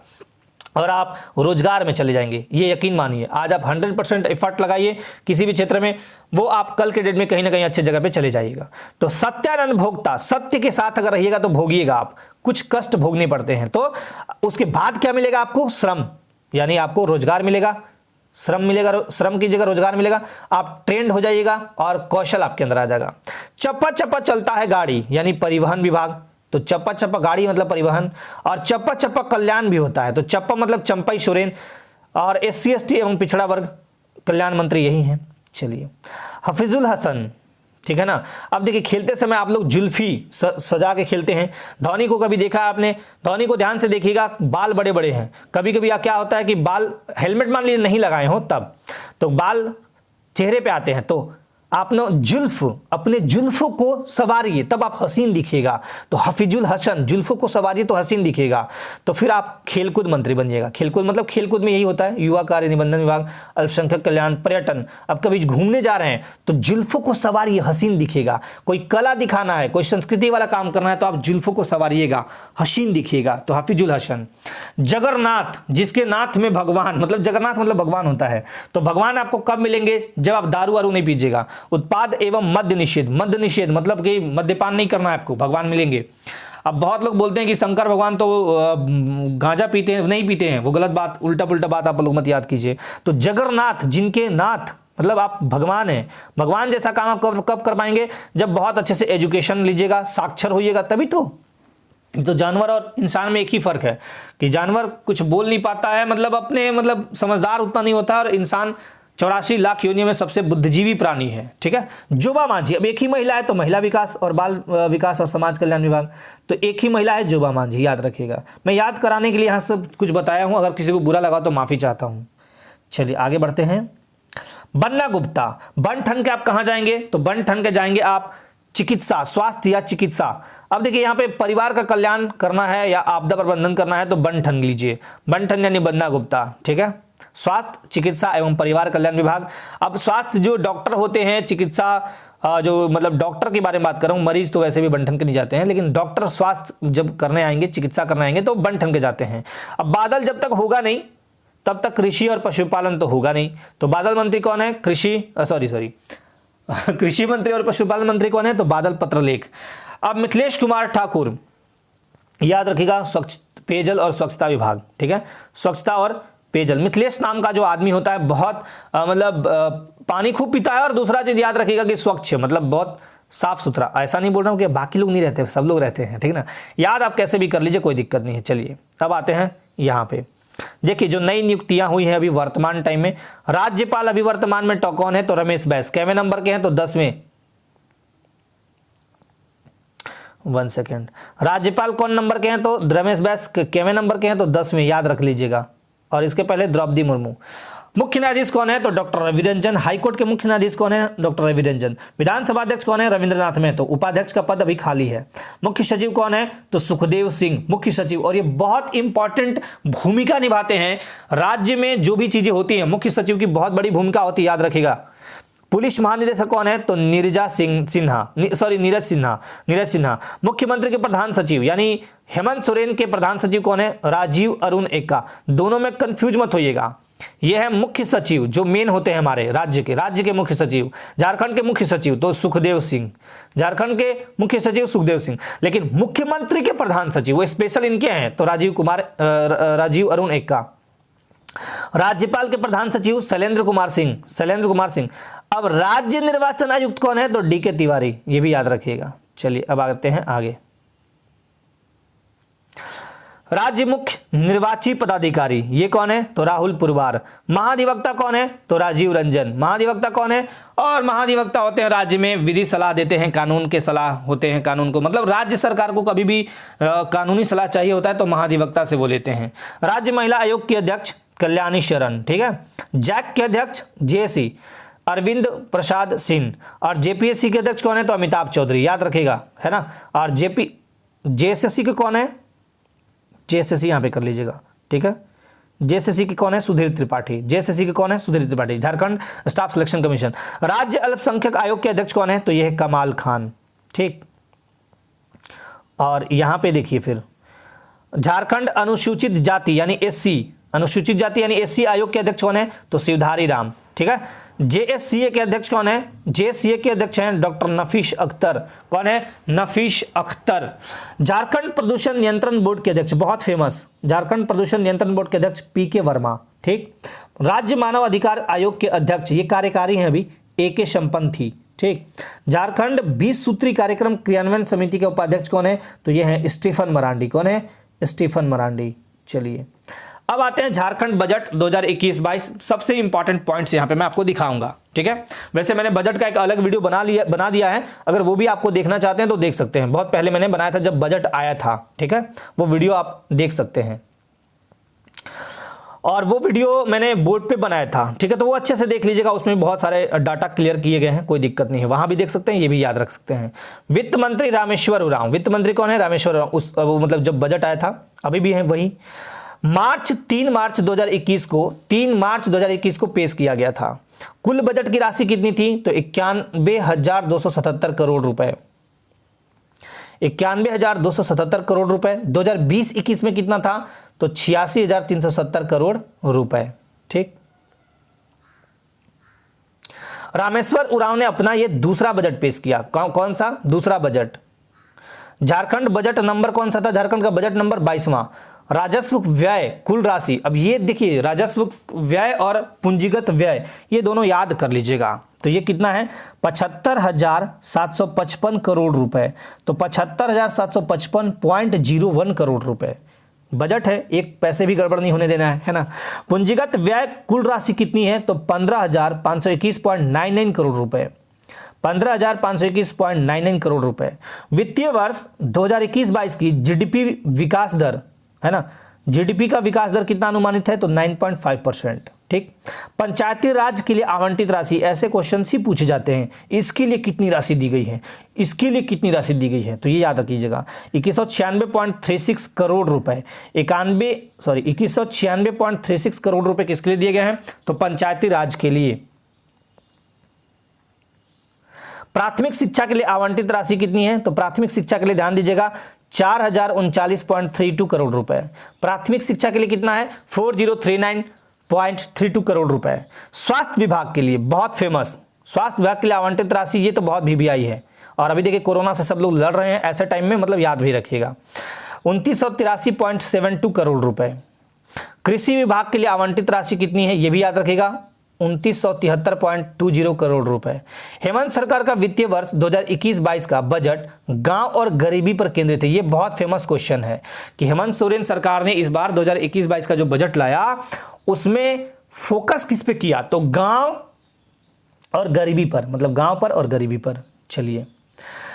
[SPEAKER 1] और आप रोजगार में चले जाएंगे, ये यकीन मानिए। आज आप 100% एफर्ट लगाइए किसी भी क्षेत्र में, वो आप कल के डेट में कहीं ना कहीं अच्छे जगह पे चले जाइएगा। तो सत्यानंद भोक्ता, सत्य के साथ अगर रहिएगा तो भोगिएगा आप, कुछ कष्ट भोगने पड़ते हैं। तो उसके बाद क्या मिलेगा आपको? श्रम, यानी आपको रोजगार मिलेगा, श्रम मिलेगा, श्रम की जगह रोजगार मिलेगा, आप ट्रेंड हो जाइएगा और कौशल आपके अंदर आ जाएगा। चप्पा चप्पा चलता है गाड़ी, यानी परिवहन विभाग, तो चप्पा चप्पा गाड़ी मतलब परिवहन, और चप्पा चप्पा कल्याण भी होता है, तो चप्पा मतलब चंपई सोरेन, और SC ST एवं पिछड़ा वर्ग कल्याण मंत्री यही हैं। चलिए, हफीजुल हसन, ठीक है ना। अब देखिए, खेलते समय आप लोग जुल्फी सजा के खेलते हैं। धोनी को कभी देखा है आपने? धोनी को ध्यान से देखिएगा, बाल बड़े बड़े हैं। कभी कभी क्या होता है कि बाल, हेलमेट मान लीजिए नहीं लगाए हो तब, तो बाल चेहरे पे आते हैं, तो आपने जुल्फ, अपने जुल्फों को सवारिए तब आप हसीन दिखेगा। तो हफीजुल हसन, जुल्फों को सवारिए तो हसीन दिखेगा। तो फिर आप खेलकूद मंत्री बनिएगा। खेलकूद मतलब खेलकूद में यही होता है, युवा कार्य निबंधन विभाग, अल्पसंख्यक कल्याण, पर्यटन। अब कभी घूमने जा रहे हैं तो जुल्फों को सवारिए, हसीन दिखेगा। कोई कला दिखाना है, कोई संस्कृति वाला काम करना है तो आप जुल्फों को सवारिएगा, हसीन दिखिएगा। तो हाफिजुल हसन। जगन्नाथ, जिसके नाथ में भगवान, मतलब जगन्नाथ मतलब भगवान होता है। तो भगवान आपको कब मिलेंगे? जब आप दारू वारू नहीं पीजिएगा। उत्पाद एवं मद्य निषेध, मद्य निषेध मतलब कि मद्यपान नहीं करना है आपको, भगवान मिलेंगे। अब बहुत लोग बोलते हैं कि शंकर भगवान तो गांजा पीते हैं, नहीं पीते हैं, वो गलत बात, उल्टा पुल्टा बात आप लोग मत याद कीजिए। तो जगन्नाथ, जिनके नाथ मतलब आप भगवान हैं, भगवान जैसा काम आप कब कर पाएंगे? जब बहुत अच्छे से एजुकेशन लीजिएगा, साक्षर होइएगा, तभी तो जानवर और इंसान में एक ही फर्क है कि जानवर कुछ बोल नहीं पाता है, मतलब समझदार उतना नहीं होता, और इंसान 84 लाख योनियों में सबसे बुद्धिजीवी प्राणी है। ठीक है। जोबा मांझी, अब एक ही महिला है तो महिला विकास और बाल विकास और समाज कल्याण विभाग, तो एक ही महिला है जोबा मांझी, याद रखिएगा। मैं याद कराने के लिए यहाँ सब कुछ बताया हूँ, अगर किसी को बुरा लगा तो माफी चाहता हूँ। चलिए आगे बढ़ते हैं। बन्ना गुप्ता, बन ठन के आप कहाँ जाएंगे? तो बन ठन के जाएंगे आप चिकित्सा, स्वास्थ्य या चिकित्सा। अब देखिए यहाँ पे परिवार का कल्याण करना है या आपदा प्रबंधन करना है तो बन ठन लीजिए, बन ठन यानी बन्ना गुप्ता। ठीक है। स्वास्थ्य, चिकित्सा एवं परिवार कल्याण विभाग। अब स्वास्थ्य जो डॉक्टर होते हैं, चिकित्सा जो मतलब डॉक्टर के बारे में बात कर रहा हूँ, मरीज तो वैसे भी बन ठन के नहीं जाते हैं, लेकिन डॉक्टर स्वास्थ्य जब करने आएंगे, चिकित्सा करने आएंगे तो बन ठन के जाते हैं। अब बादल जब तक होगा नहीं तब तक कृषि और पशुपालन तो होगा नहीं। तो बादल मंत्री कौन है? कृषि मंत्री और पशुपालन मंत्री कौन है? तो बादल पत्रलेख। अब मिथिलेश कुमार ठाकुर, याद रखिएगा, स्वच्छ पेयजल और स्वच्छता विभाग। ठीक है। स्वच्छता और पेयजल। मिथिलेश नाम का जो आदमी होता है बहुत पानी खूब पीता है, और दूसरा चीज याद रखिएगा कि स्वच्छ मतलब बहुत साफ सुथरा। ऐसा नहीं बोल रहा हूँ कि बाकी लोग नहीं रहते, सब लोग रहते हैं। ठीक ना, याद आप कैसे भी कर लीजिए, कोई दिक्कत नहीं है। चलिए अब आते हैं यहाँ पे। देखिए जो नई नियुक्तियां हुई हैं अभी वर्तमान टाइम में, राज्यपाल अभी वर्तमान में कौन है? तो रमेश बैस। कैवे नंबर के हैं? तो 10वें। 1 सेकेंड, राज्यपाल कौन नंबर के हैं? तो रमेश बैस। कैवे नंबर के हैं? तो 10वें, याद रख लीजिएगा। और इसके पहले द्रौपदी मुर्मू। मुख्य न्यायाधीश कौन है? तो डॉक्टर रवि रंजन। हाईकोर्ट के मुख्य न्यायाधीश कौन है? डॉक्टर रवि रंजन। विधानसभा अध्यक्ष कौन है? रविंद्रनाथ महतो। उपाध्यक्ष का पद अभी खाली है। मुख्य सचिव कौन है? तो सुखदेव सिंह, मुख्य सचिव। और ये बहुत इंपॉर्टेंट भूमिका निभाते हैं राज्य में, जो भी चीजें होती हैं मुख्य सचिव की बहुत बड़ी भूमिका होती है, याद रखिएगा। पुलिस महानिदेशक कौन है? तो नीरज सिन्हा। मुख्यमंत्री के प्रधान सचिव यानी हेमंत सोरेन के प्रधान सचिव कौन है? राजीव अरुण एक्का। दोनों में कंफ्यूज मत होइएगा, ये है मुख्य सचिव जो मेन होते हैं हमारे राज्य के मुख्य सचिव। झारखंड के मुख्य सचिव तो सुखदेव सिंह, झारखंड के मुख्य सचिव सुखदेव सिंह। लेकिन मुख्यमंत्री के प्रधान सचिव वो स्पेशल इनके हैं, तो राजीव अरुण एक्का। राज्यपाल के प्रधान सचिव शैलेंद्र कुमार सिंह। अब राज्य निर्वाचन आयुक्त कौन है? तो डीके तिवारी, ये भी याद रखिएगा। चलिए अब आते हैं आगे। राज्य मुख्य निर्वाची पदाधिकारी ये कौन है? तो राहुल पुरवार। महाधिवक्ता कौन है? तो राजीव रंजन। महाधिवक्ता कौन है? और महाधिवक्ता होते हैं राज्य में विधि सलाह देते हैं, कानून के सलाह होते हैं, कानून को मतलब राज्य सरकार को कभी भी कानूनी सलाह चाहिए होता है तो महाधिवक्ता से वो लेते हैं। राज्य महिला आयोग की अध्यक्ष कल्याणी शरण। ठीक है। जैक के अध्यक्ष जेसी अरविंद प्रसाद सिंह। और जेपीएससी के अध्यक्ष कौन है? तो अमिताभ चौधरी, याद रखेगा, है ना। और जेएसएससी के कौन है? जेएसएससी यहां पे कर लीजिएगा। ठीक है। जेएसएससी के कौन है? Sudhir Tripathi. Jharkhand staff selection commission. राज्य अल्पसंख्यक आयोग के अध्यक्ष कौन है? तो यह है कमाल खान। ठीक। और यहां पे देखिए फिर झारखंड अनुसूचित जाति यानी एससी आयोग के अध्यक्ष कौन है? तो शिवधारी राम। ठीक है। जेएससीए के अध्यक्ष कौन है? जेएससीए के अध्यक्ष हैं डॉक्टर नफीस अख्तर। कौन है? नफीस अख्तर। झारखंड प्रदूषण नियंत्रण बोर्ड के अध्यक्ष, बहुत फेमस, झारखंड प्रदूषण नियंत्रण बोर्ड के अध्यक्ष पीके वर्मा। ठीक। राज्य मानव अधिकार आयोग के अध्यक्ष, ये कार्यकारी हैं अभी, एके संपंथी। ठीक। झारखंड 20 सूत्री कार्यक्रम क्रियान्वयन समिति के उपाध्यक्ष कौन है? तो ये है स्टीफन मरांडी। कौन है? स्टीफन मरांडी। चलिए अब आते हैं झारखंड बजट 2021-22। सबसे इंपॉर्टेंट पॉइंट्स यहां पे मैं आपको दिखाऊंगा। ठीक है। वैसे मैंने बजट का एक अलग वीडियो बना दिया है, अगर वो भी आपको देखना चाहते हैं तो देख सकते हैं। बहुत पहले मैंने बनाया था जब बजट आया था। ठीक है। वो वीडियो आप देख सकते हैं। और वो वीडियो मैंने बोर्ड पे बनाया था, ठीक है, तो वो अच्छे से देख लीजिएगा, उसमें बहुत सारे डाटा क्लियर किए गए हैं, कोई दिक्कत नहीं है, वहां भी देख सकते हैं, ये भी याद रख सकते हैं। वित्त मंत्री रामेश्वर उरांव, वित्त मंत्री कौन है? रामेश्वर उरांव। उस वो मतलब जब बजट आया था, अभी भी है वही। 3 मार्च 2021 को पेश किया गया था। कुल बजट की राशि कितनी थी? तो 91,277 करोड़ रुपए, 91,277 करोड़ रुपए। 2020-21 में कितना था? तो 86,370 करोड़ रुपए। ठीक, रामेश्वर उरांव ने अपना यह दूसरा बजट पेश किया। कौन सा दूसरा बजट? झारखंड बजट नंबर कौन सा था? झारखंड का बजट नंबर 22वां। राजस्व व्यय कुल राशि, अब ये देखिए राजस्व व्यय और पूंजीगत व्यय ये दोनों याद कर लीजिएगा। तो ये कितना है? 75,755 करोड़ रुपए। तो 75,755.01 करोड़ रुपए बजट है, एक पैसे भी गड़बड़ नहीं होने देना है ना। पूंजीगत व्यय कुल राशि कितनी है? तो 15,521.99 करोड़ रुपए, 15,521.99 करोड़ रुपए। वित्तीय वर्ष 2021-22 की जीडीपी विकास दर है ना, जीडीपी का विकास दर कितना अनुमानित है? तो 9.5%। ठीक, पंचायती राज के लिए आवंटित राशि, ऐसे क्वेश्चन ही पूछे जाते हैं, इसके लिए कितनी राशि दी गई है, इसके लिए कितनी राशि दी गई है, तो ये याद रखिएगा। 2196.36 करोड़ रुपए, 2196.36 करोड़ रुपए किसके लिए दिए गए हैं? तो पंचायती राज के लिए। प्राथमिक शिक्षा के लिए आवंटित राशि कितनी है? तो प्राथमिक शिक्षा के लिए ध्यान दीजिएगा 4,039.32 करोड़ रुपए। प्राथमिक शिक्षा के लिए कितना है? 4,039.32 करोड़ रुपए। स्वास्थ्य विभाग के लिए बहुत फेमस, स्वास्थ्य विभाग के लिए आवंटित राशि ये तो बहुत VVI है, और अभी देखिए कोरोना से सब लोग लड़ रहे हैं, ऐसे टाइम में मतलब याद भी रखिएगा। 2983.72 करोड़ रुपए। कृषि विभाग के लिए आवंटित राशि कितनी है? ये भी याद रखिएगा 2973.20 करोड़ रुपए। हेमंत सरकार का वित्तीय वर्ष 2021-22 का बजट गांव और गरीबी पर केंद्रित है। ये बहुत फेमस क्वेश्चन है कि हेमंत सोरेन सरकार ने इस बार 2021-22 का जो बजट लाया उसमें फोकस किस पे किया? तो गांव और गरीबी पर, मतलब गांव पर और गरीबी पर। चलिए,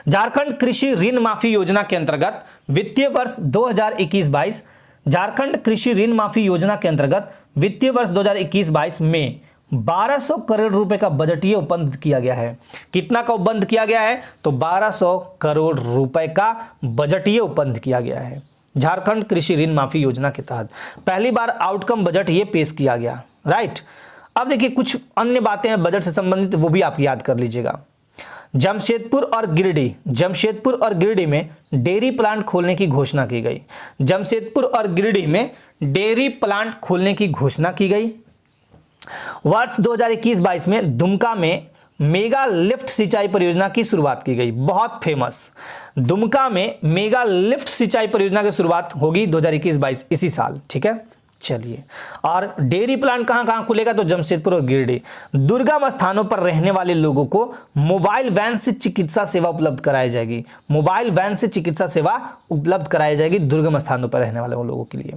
[SPEAKER 1] झारखंड कृषि ऋण माफी योजना के अंतर्गत वित्तीय वर्ष 2021-22, झारखंड कृषि ऋण माफी योजना के अंतर्गत वित्तीय वर्ष 2021-22 में 1200 करोड़ रुपए का बजटीय उपबंध किया गया है। कितना का उपबंध किया गया है? तो 1200 करोड़ रुपए का बजटीय उपबंध किया गया है झारखंड कृषि ऋण माफी योजना के तहत। पहली बार आउटकम बजट ये पेश किया गया, राइट। अब देखिए कुछ अन्य बातें हैं बजट से संबंधित, वो भी आप याद कर लीजिएगा। जमशेदपुर और गिरिडीह में डेयरी प्लांट खोलने की घोषणा की गई। जमशेदपुर और गिरिडीह में डेयरी प्लांट खोलने की घोषणा की गई। वर्ष 2021-22 में दुमका में मेगा लिफ्ट सिंचाई परियोजना की शुरुआत की गई, बहुत फेमस। दुमका में मेगा लिफ्ट सिंचाई परियोजना की शुरुआत होगी 2021-22 इसी साल, ठीक है। चलिए, और डेयरी प्लांट कहां खुलेगा? तो जमशेदपुर और गिरिडीह। दुर्गम स्थानों पर रहने वाले लोगों को मोबाइल वैन से चिकित्सा सेवा उपलब्ध कराई जाएगी। मोबाइल वैन से चिकित्सा सेवा उपलब्ध कराई जाएगी दुर्गम स्थानों पर रहने वाले लोगों के लिए।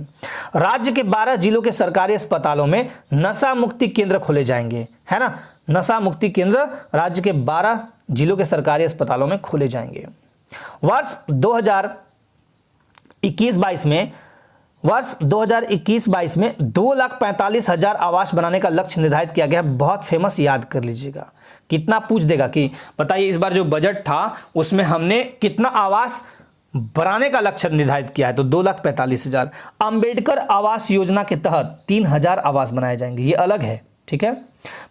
[SPEAKER 1] राज्य के 12 जिलों के सरकारी अस्पतालों में नशा मुक्ति केंद्र खोले जाएंगे, है ना। नशा मुक्ति केंद्र राज्य के 12 जिलों के सरकारी अस्पतालों में खोले जाएंगे। वर्ष 2021-22 में 2,45,000 आवास बनाने का लक्ष्य निर्धारित किया गया है। बहुत फेमस, याद कर लीजिएगा। कितना पूछ देगा कि बताइए इस बार जो बजट था उसमें हमने कितना आवास बनाने का लक्ष्य निर्धारित किया है? तो 2,45,000। अंबेडकर आवास योजना के तहत 3,000 आवास बनाए जाएंगे, ये अलग है, ठीक है।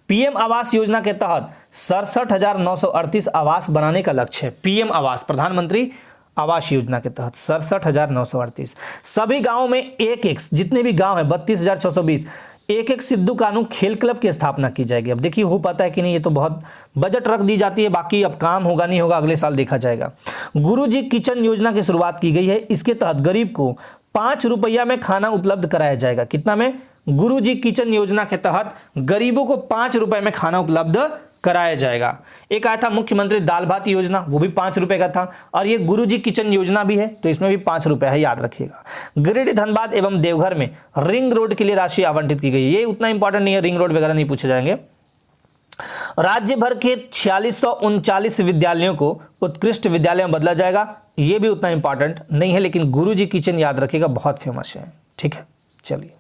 [SPEAKER 1] पीएम आवास योजना के तहत 67,938 आवास बनाने का लक्ष्य है। पीएम आवास, प्रधानमंत्री आवास योजना के तहत 67,938। सभी गांवों में एक जितने भी गांव हैं 32,620 एक सिद्धू कानू खेल क्लब की स्थापना की जाएगी। अब देखिए हो पाता है कि नहीं, ये तो बहुत बजट रख दी जाती है, बाकी अब काम होगा नहीं होगा अगले साल देखा जाएगा। गुरुजी किचन योजना की शुरुआत की गई है। इसके तहत गरीब को 5 रुपया में खाना उपलब्ध कराया जाएगा। कितना में? गुरुजी किचन योजना के तहत गरीबों को 5 रुपए में खाना उपलब्ध कराया जाएगा। एक आया था मुख्यमंत्री दाल भात योजना, वो भी 5 रुपए का था, और ये गुरुजी किचन योजना भी है, तो इसमें भी 5 रुपए है, याद रखिएगा। गिरिडीह, धनबाद एवं देवघर में रिंग रोड के लिए राशि आवंटित की गई। ये उतना इंपॉर्टेंट नहीं है, रिंग रोड वगैरह नहीं पूछे जाएंगे। राज्य भर के 4639 विद्यालयों को उत्कृष्ट विद्यालय में बदला जाएगा। ये भी उतना इंपॉर्टेंट नहीं है, लेकिन गुरुजी किचन याद रखिएगा, बहुत फेमस है, ठीक है। चलिए,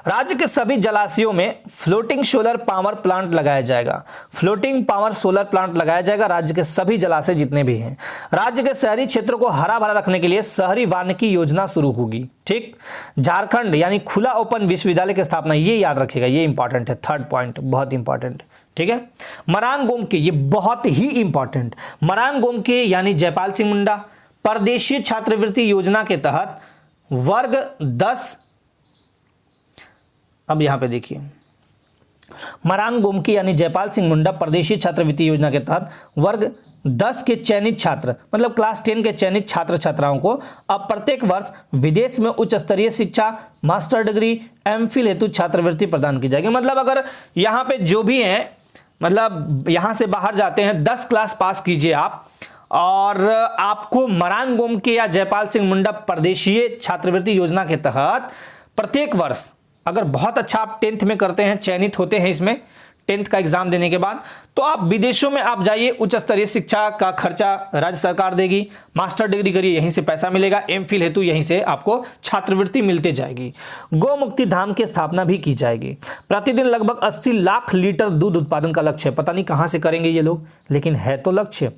[SPEAKER 1] राज्य के सभी जलाशयों में फ्लोटिंग सोलर पावर प्लांट लगाया जाएगा। फ्लोटिंग पावर सोलर प्लांट लगाया जाएगा राज्य के सभी जलाशय जितने भी हैं। राज्य के शहरी क्षेत्रों को हरा भरा रखने के लिए शहरी वानिकी योजना शुरू होगी। ठीक, झारखंड यानी खुला ओपन विश्वविद्यालय की स्थापना, ये याद रखिएगा, ये इंपॉर्टेंट है, थर्ड पॉइंट बहुत इंपॉर्टेंट। ठीक है, मरांग गोमके, ये बहुत ही इंपॉर्टेंट, मरांग गोमके यानी जयपाल सिंह मुंडा परदेशीय छात्रवृत्ति योजना के तहत वर्ग 10, अब यहां पे देखिए, मरांग गोमके यानी जयपाल सिंह मुंडा परदेशीय छात्रवृत्ति योजना के तहत वर्ग 10 के चयनित छात्र, मतलब क्लास 10 के चयनित छात्र छात्राओं को अब प्रत्येक वर्ष विदेश में उच्च स्तरीय शिक्षा, मास्टर डिग्री, एमफिल हेतु छात्रवृत्ति प्रदान की जाएगी। मतलब अगर यहाँ पे जो भी हैं, मतलब यहाँ से बाहर जाते हैं, 10 क्लास पास कीजिए आप, और आपको मरांग गोमके या जयपाल सिंह मुंडा परदेशीय छात्रवृत्ति योजना के तहत प्रत्येक वर्ष, अगर बहुत अच्छा आप 10th में करते हैं, चयनित होते हैं इसमें 10th का एग्जाम देने के बाद, तो आप विदेशों में आप जाइए, उच्च स्तरीय शिक्षा का खर्चा राज्य सरकार देगी, मास्टर डिग्री करिए यहीं से पैसा मिलेगा, एमफिल हेतु यहीं से आपको छात्रवृत्ति मिलते जाएगी। गौमुक्ति धाम की स्थापना भी की जाएगी। प्रतिदिन लगभग 80 लाख लीटर दूध उत्पादन का लक्ष्य है। पता नहीं कहां से करेंगे ये लोग, लेकिन है तो लक्ष्य।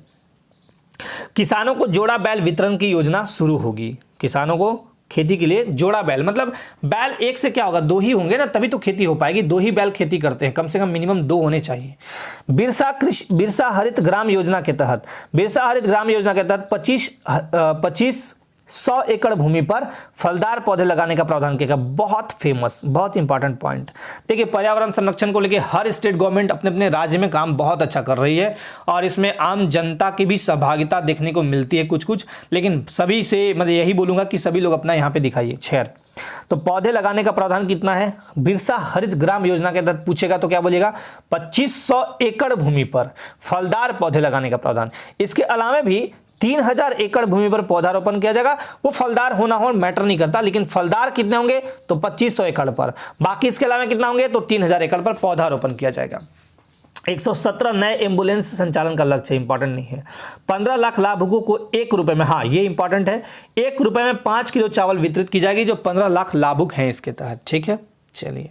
[SPEAKER 1] किसानों को जोड़ा बैल वितरण की योजना शुरू होगी। किसानों को खेती के लिए जोड़ा बैल, मतलब बैल एक से क्या होगा, 2 ही होंगे ना, तभी तो खेती हो पाएगी। 2 ही बैल खेती करते हैं, कम से कम मिनिमम 2 होने चाहिए। बिरसा हरित ग्राम योजना के तहत 2500 एकड़ भूमि पर फलदार पौधे लगाने का प्रावधान किया गया। बहुत फेमस, बहुत इंपॉर्टेंट पॉइंट। देखिए, पर्यावरण संरक्षण को लेकर हर स्टेट गवर्नमेंट अपने अपने राज्य में काम बहुत अच्छा कर रही है, और इसमें आम जनता की भी सहभागिता देखने को मिलती है कुछ, लेकिन सभी से मैं यही बोलूंगा कि सभी लोग अपना यहाँ पे दिखाइए। खैर, तो पौधे लगाने का प्रावधान कितना है, बिरसा हरित ग्राम योजना के तहत पूछेगा तो क्या बोलेगा, 2500 एकड़ भूमि पर फलदार पौधे लगाने का प्रावधान। इसके अलावा भी 3000 एकड़ भूमि पर पौधारोपण किया जाएगा। वो फलदार होना हो मैटर नहीं करता, लेकिन फलदार कितने होंगे, तो 2500 एकड़ पर। बाकी इसके अलावा कितना होंगे, तो 3000 एकड़ पर पौधारोपण किया जाएगा। 117 नए एम्बुलेंस संचालन का लक्ष्य, इंपॉर्टेंट नहीं है। 15 लाख लाभुकों को 1 रुपए में, हाँ ये इंपॉर्टेंट है, 1 रुपए में 5 किलो चावल वितरित की जाएगी, जो 15 लाख लाभुक हैं इसके तहत। ठीक है, चलिए।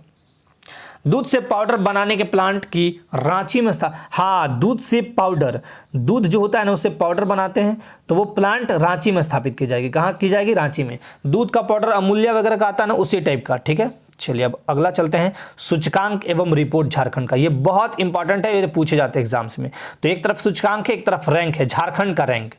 [SPEAKER 1] दूध से पाउडर बनाने के प्लांट की रांची में हाँ, दूध से पाउडर, दूध जो होता है ना उससे पाउडर बनाते हैं, तो वो प्लांट रांची में स्थापित की जाएगी। कहाँ की जाएगी, रांची में। दूध का पाउडर अमूल्य वगैरह का आता है ना, उसी टाइप का। ठीक है, चलिए अब अगला चलते हैं, सूचकांक एवं रिपोर्ट झारखंड का। ये बहुत इंपॉर्टेंट है, ये पूछे जाते हैं एग्जाम्स में। तो एक तरफ सूचकांक है, एक तरफ रैंक है, झारखंड का रैंक।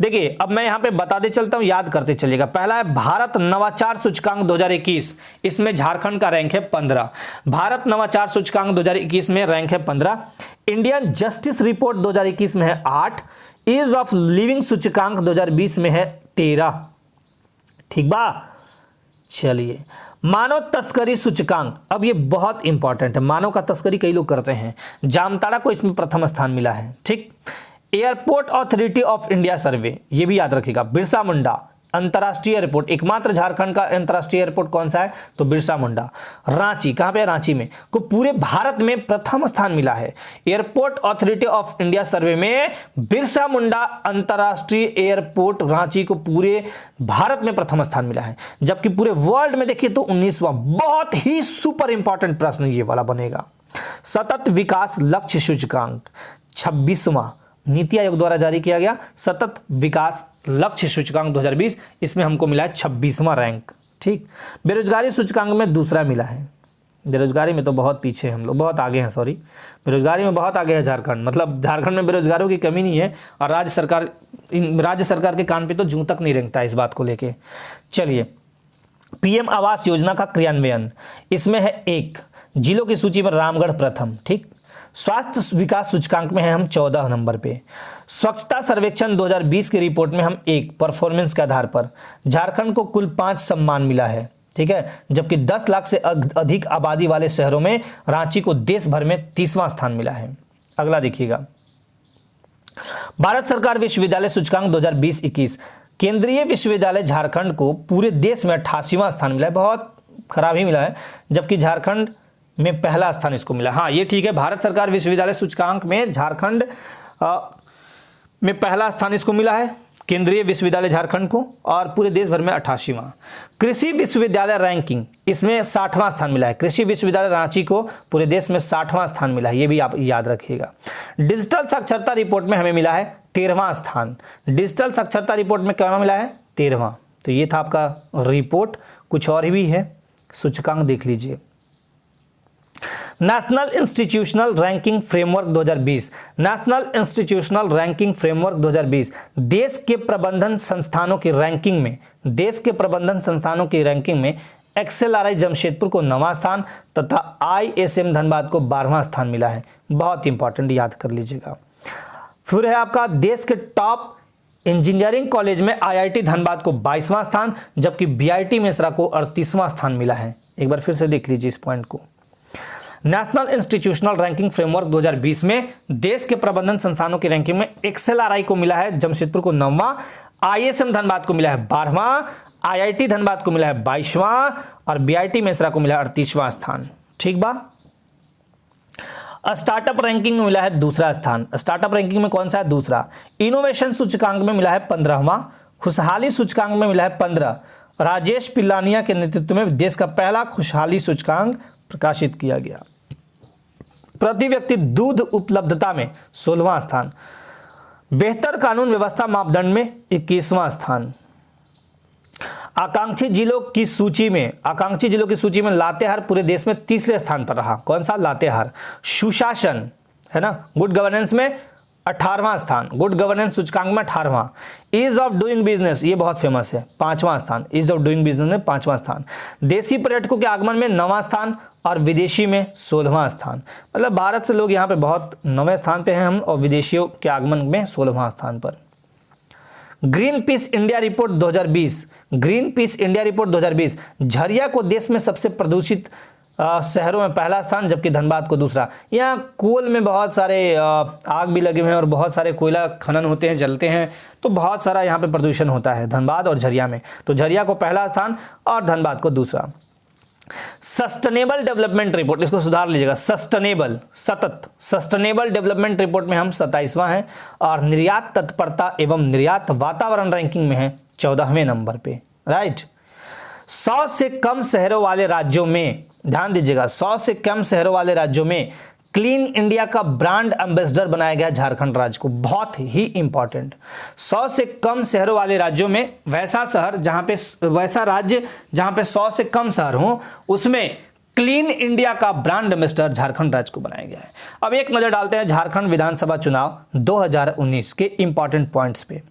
[SPEAKER 1] देखिए, अब मैं यहां पे बताते चलता हूं, याद करते चलिएगा। पहला है भारत नवाचार सूचकांक 2021, इसमें झारखंड का रैंक है 15। भारत नवाचार सूचकांक 2021 में रैंक है 15। इंडियन जस्टिस रिपोर्ट 2021 में है 8। ईज ऑफ लिविंग सूचकांक 2020 में है 13। ठीक बा, चलिए। मानव तस्करी सूचकांक, अब ये बहुत इंपॉर्टेंट है। मानव का तस्करी कई लोग करते हैं, जामताड़ा को इसमें प्रथम स्थान मिला है। ठीक। एयरपोर्ट अथॉरिटी ऑफ इंडिया सर्वे, ये भी याद रखिएगा। बिरसा मुंडा अंतरराष्ट्रीय एयरपोर्ट, एकमात्र झारखंड का अंतरराष्ट्रीय एयरपोर्ट कौन सा है, तो बिरसा मुंडा। रांची, कहां पे, रांची में, को पूरे भारत में प्रथम स्थान मिला है। एयरपोर्ट अथॉरिटी ऑफ इंडिया सर्वे में बिरसा मुंडा अंतरराष्ट्रीय एयरपोर्ट रांची को पूरे भारत में प्रथम स्थान मिला है, जबकि पूरे वर्ल्ड में देखिए तो 19वां। बहुत ही सुपर इंपॉर्टेंट प्रश्न ये वाला बनेगा। सतत विकास लक्ष्य सूचकांक 26वां नीति आयोग द्वारा जारी किया गया सतत विकास लक्ष्य सूचकांक 2020, इसमें हमको मिला है 26वां रैंक। ठीक। बेरोजगारी सूचकांक में दूसरा मिला है। बेरोजगारी में तो बहुत पीछे हम लोग, बहुत आगे हैं, सॉरी, बेरोजगारी में बहुत आगे है झारखंड। मतलब झारखंड में बेरोजगारों की कमी नहीं है, और राज्य सरकार के कान पे तो जूं तक नहीं रेंगता इस बात को लेके। चलिए, पीएम आवास योजना का क्रियान्वयन, इसमें है 1। जिलों की सूची में रामगढ़ प्रथम। ठीक। स्वास्थ्य विकास सूचकांक में है हम 14 नंबर पे। स्वच्छता सर्वेक्षण 2020 की रिपोर्ट में हम 1 परफॉर्मेंस के आधार पर। झारखंड को कुल 5 सम्मान मिला है। ठीक है, जबकि 10 लाख से अधिक आबादी वाले शहरों में रांची को देश भर में 30वां स्थान मिला है। अगला देखिएगा, भारत सरकार विश्वविद्यालय सूचकांक 2020-21, केंद्रीय विश्वविद्यालय झारखंड को पूरे देश में 88वां स्थान मिला है। बहुत खराब ही मिला है, जबकि झारखंड में पहला स्थान इसको मिला। हाँ ये ठीक है, भारत सरकार विश्वविद्यालय सूचकांक में झारखंड में पहला स्थान इसको मिला है, केंद्रीय विश्वविद्यालय झारखंड को, और पूरे देश भर में 88वां। कृषि विश्वविद्यालय रैंकिंग, इसमें 60वां स्थान मिला है। कृषि विश्वविद्यालय रांची को पूरे देश में 60वां स्थान मिला है, ये भी आप याद रखिएगा। डिजिटल साक्षरता रिपोर्ट में हमें मिला है 13वां स्थान। डिजिटल साक्षरता रिपोर्ट में क्या मिला है? 13वां। तो ये था आपका रिपोर्ट। कुछ और भी है, सूचकांक देख लीजिए। National institutional ranking framework 2020, national institutional ranking framework 2020 देश के प्रबंधन संस्थानों की रैंकिंग में, देश के प्रबंधन संस्थानों की रैंकिंग में XLRI जमशेदपुर को 9वां स्थान तथा ISM धनबाद को 12वां स्थान मिला है। बहुत इंपॉर्टेंट, याद कर लीजिएगा। फिर है आपका देश के टॉप इंजीनियरिंग कॉलेज में IIT धनबाद को 22वां स्थान, जबकि BIT मेसरा को 38वां स्थान मिला है। एक बार फिर से देख लीजिए इस पॉइंट को। नेशनल इंस्टीट्यूशनल रैंकिंग फ्रेमवर्क 2020 में देश के प्रबंधन संस्थानों की रैंकिंग में XLRI को मिला है जमशेदपुर को 9वां, ISM धनबाद को मिला है 12वां, IIT धनबाद को मिला है 22वां और BIT मेसरा को मिला है 38वां स्थान। ठीक बा। स्टार्टअप रैंकिंग में मिला है दूसरा स्थान। स्टार्टअप रैंकिंग में कौन सा है? दूसरा। इनोवेशन सूचकांक में मिला है 15वां। खुशहाली सूचकांक में मिला है 15। राजेश पिल्लानिया के नेतृत्व में देश का पहला खुशहाली सूचकांक प्रकाशित किया गया। प्रति व्यक्ति दूध उपलब्धता में 16वां स्थान। बेहतर कानून व्यवस्था मापदंड में 21वां स्थान। आकांक्षी जिलों की सूची में लातेहार पूरे देश में तीसरे स्थान पर रहा। कौन सा? लातेहार। सुशासन है ना, गुड गवर्नेंस में 18वां स्थान, गुड गवर्नेंस सूचकांक में 18वां। ईज ऑफ डूइंग बिजनेस, ये बहुत फेमस है, 5वां स्थान। ईज ऑफ डूइंग बिजनेस में 5वां स्थान। देशी पर्यटकों के आगमन में 9वां स्थान और विदेशी में 16वां स्थान। मतलब भारत से लोग यहाँ पे बहुत 9वें स्थान पे हैं हम, और विदेशियों के आगमन में 16वां स्थान पर। Green peas India report 2020, green peas India report 2020 Jharia को देश में सबसे प्रदूषित शहरों में पहला स्थान, जबकि धनबाद को दूसरा। यहाँ कोल में बहुत सारे आग भी लगे हुए हैं और बहुत सारे कोयला खनन होते हैं, जलते हैं, तो बहुत सारा यहाँ पे प्रदूषण होता है धनबाद और झरिया में। तो झरिया को पहला स्थान और धनबाद को दूसरा। सस्टेनेबल डेवलपमेंट रिपोर्ट, इसको सुधार लीजिएगा, सस्टेनेबल, सतत, सस्टेनेबल डेवलपमेंट रिपोर्ट में हम 27वां हैं और निर्यात तत्परता एवं निर्यात वातावरण रैंकिंग में है 14वें नंबर पे। राइट। 100 से कम शहरों वाले राज्यों में, ध्यान दीजिएगा, 100 से कम शहरों वाले राज्यों में क्लीन इंडिया का ब्रांड एम्बेसडर बनाया गया झारखंड राज्य को। बहुत ही इंपॉर्टेंट। 100 से कम शहरों वाले राज्यों में वैसा शहर जहां पे, वैसा राज्य जहां पे 100 से कम शहर हो, उसमें क्लीन इंडिया का ब्रांड एम्बेसडर झारखंड राज्य को बनाया गया है। अब एक नजर डालते हैं झारखंड विधानसभा चुनाव 2019 के इंपॉर्टेंट पॉइंट्स पे।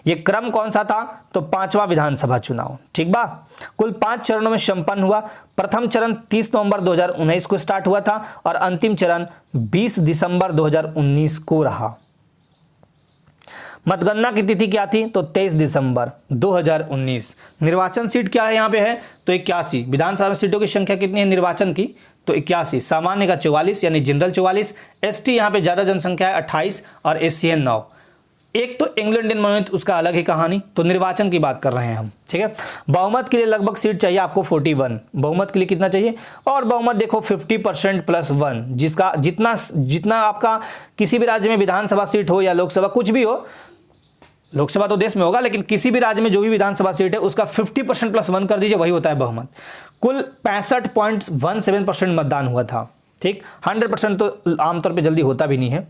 [SPEAKER 1] ये क्रम कौन सा था? तो 5वां विधानसभा चुनाव। ठीक बा। कुल 5 चरणों में संपन्न हुआ। प्रथम चरण 30 नवंबर 2019 को स्टार्ट हुआ था और अंतिम चरण 20 दिसंबर 2019 को रहा। मतगणना की तिथि क्या थी? तो 23 दिसंबर 2019। निर्वाचन सीट क्या है यहाँ पे है? तो 81। विधानसभा सीटों की संख्या कितनी है निर्वाचन की? तो 81। सामान्य का 44 यानी जनरल 44। एसटी यहाँ पे ज्यादा जनसंख्या है 28 और एससीएन 9। एक तो एंग्लो इंडियन मनोनीत, उसका अलग ही कहानी। तो निर्वाचन की बात कर रहे हैं हम। ठीक है। बहुमत के लिए लगभग सीट चाहिए आपको 41। बहुमत के लिए कितना चाहिए? और बहुमत देखो 50% + 1, जिसका जितना आपका किसी भी राज्य में विधानसभा सीट हो या लोकसभा कुछ भी हो, लोकसभा तो देश में होगा, लेकिन किसी भी राज्य में जो भी विधानसभा सीट है उसका 50% + 1 कर दीजिए, वही होता है बहुमत। कुल 65.17% मतदान हुआ था। ठीक। 100% तो आमतौर पे जल्दी होता भी नहीं है।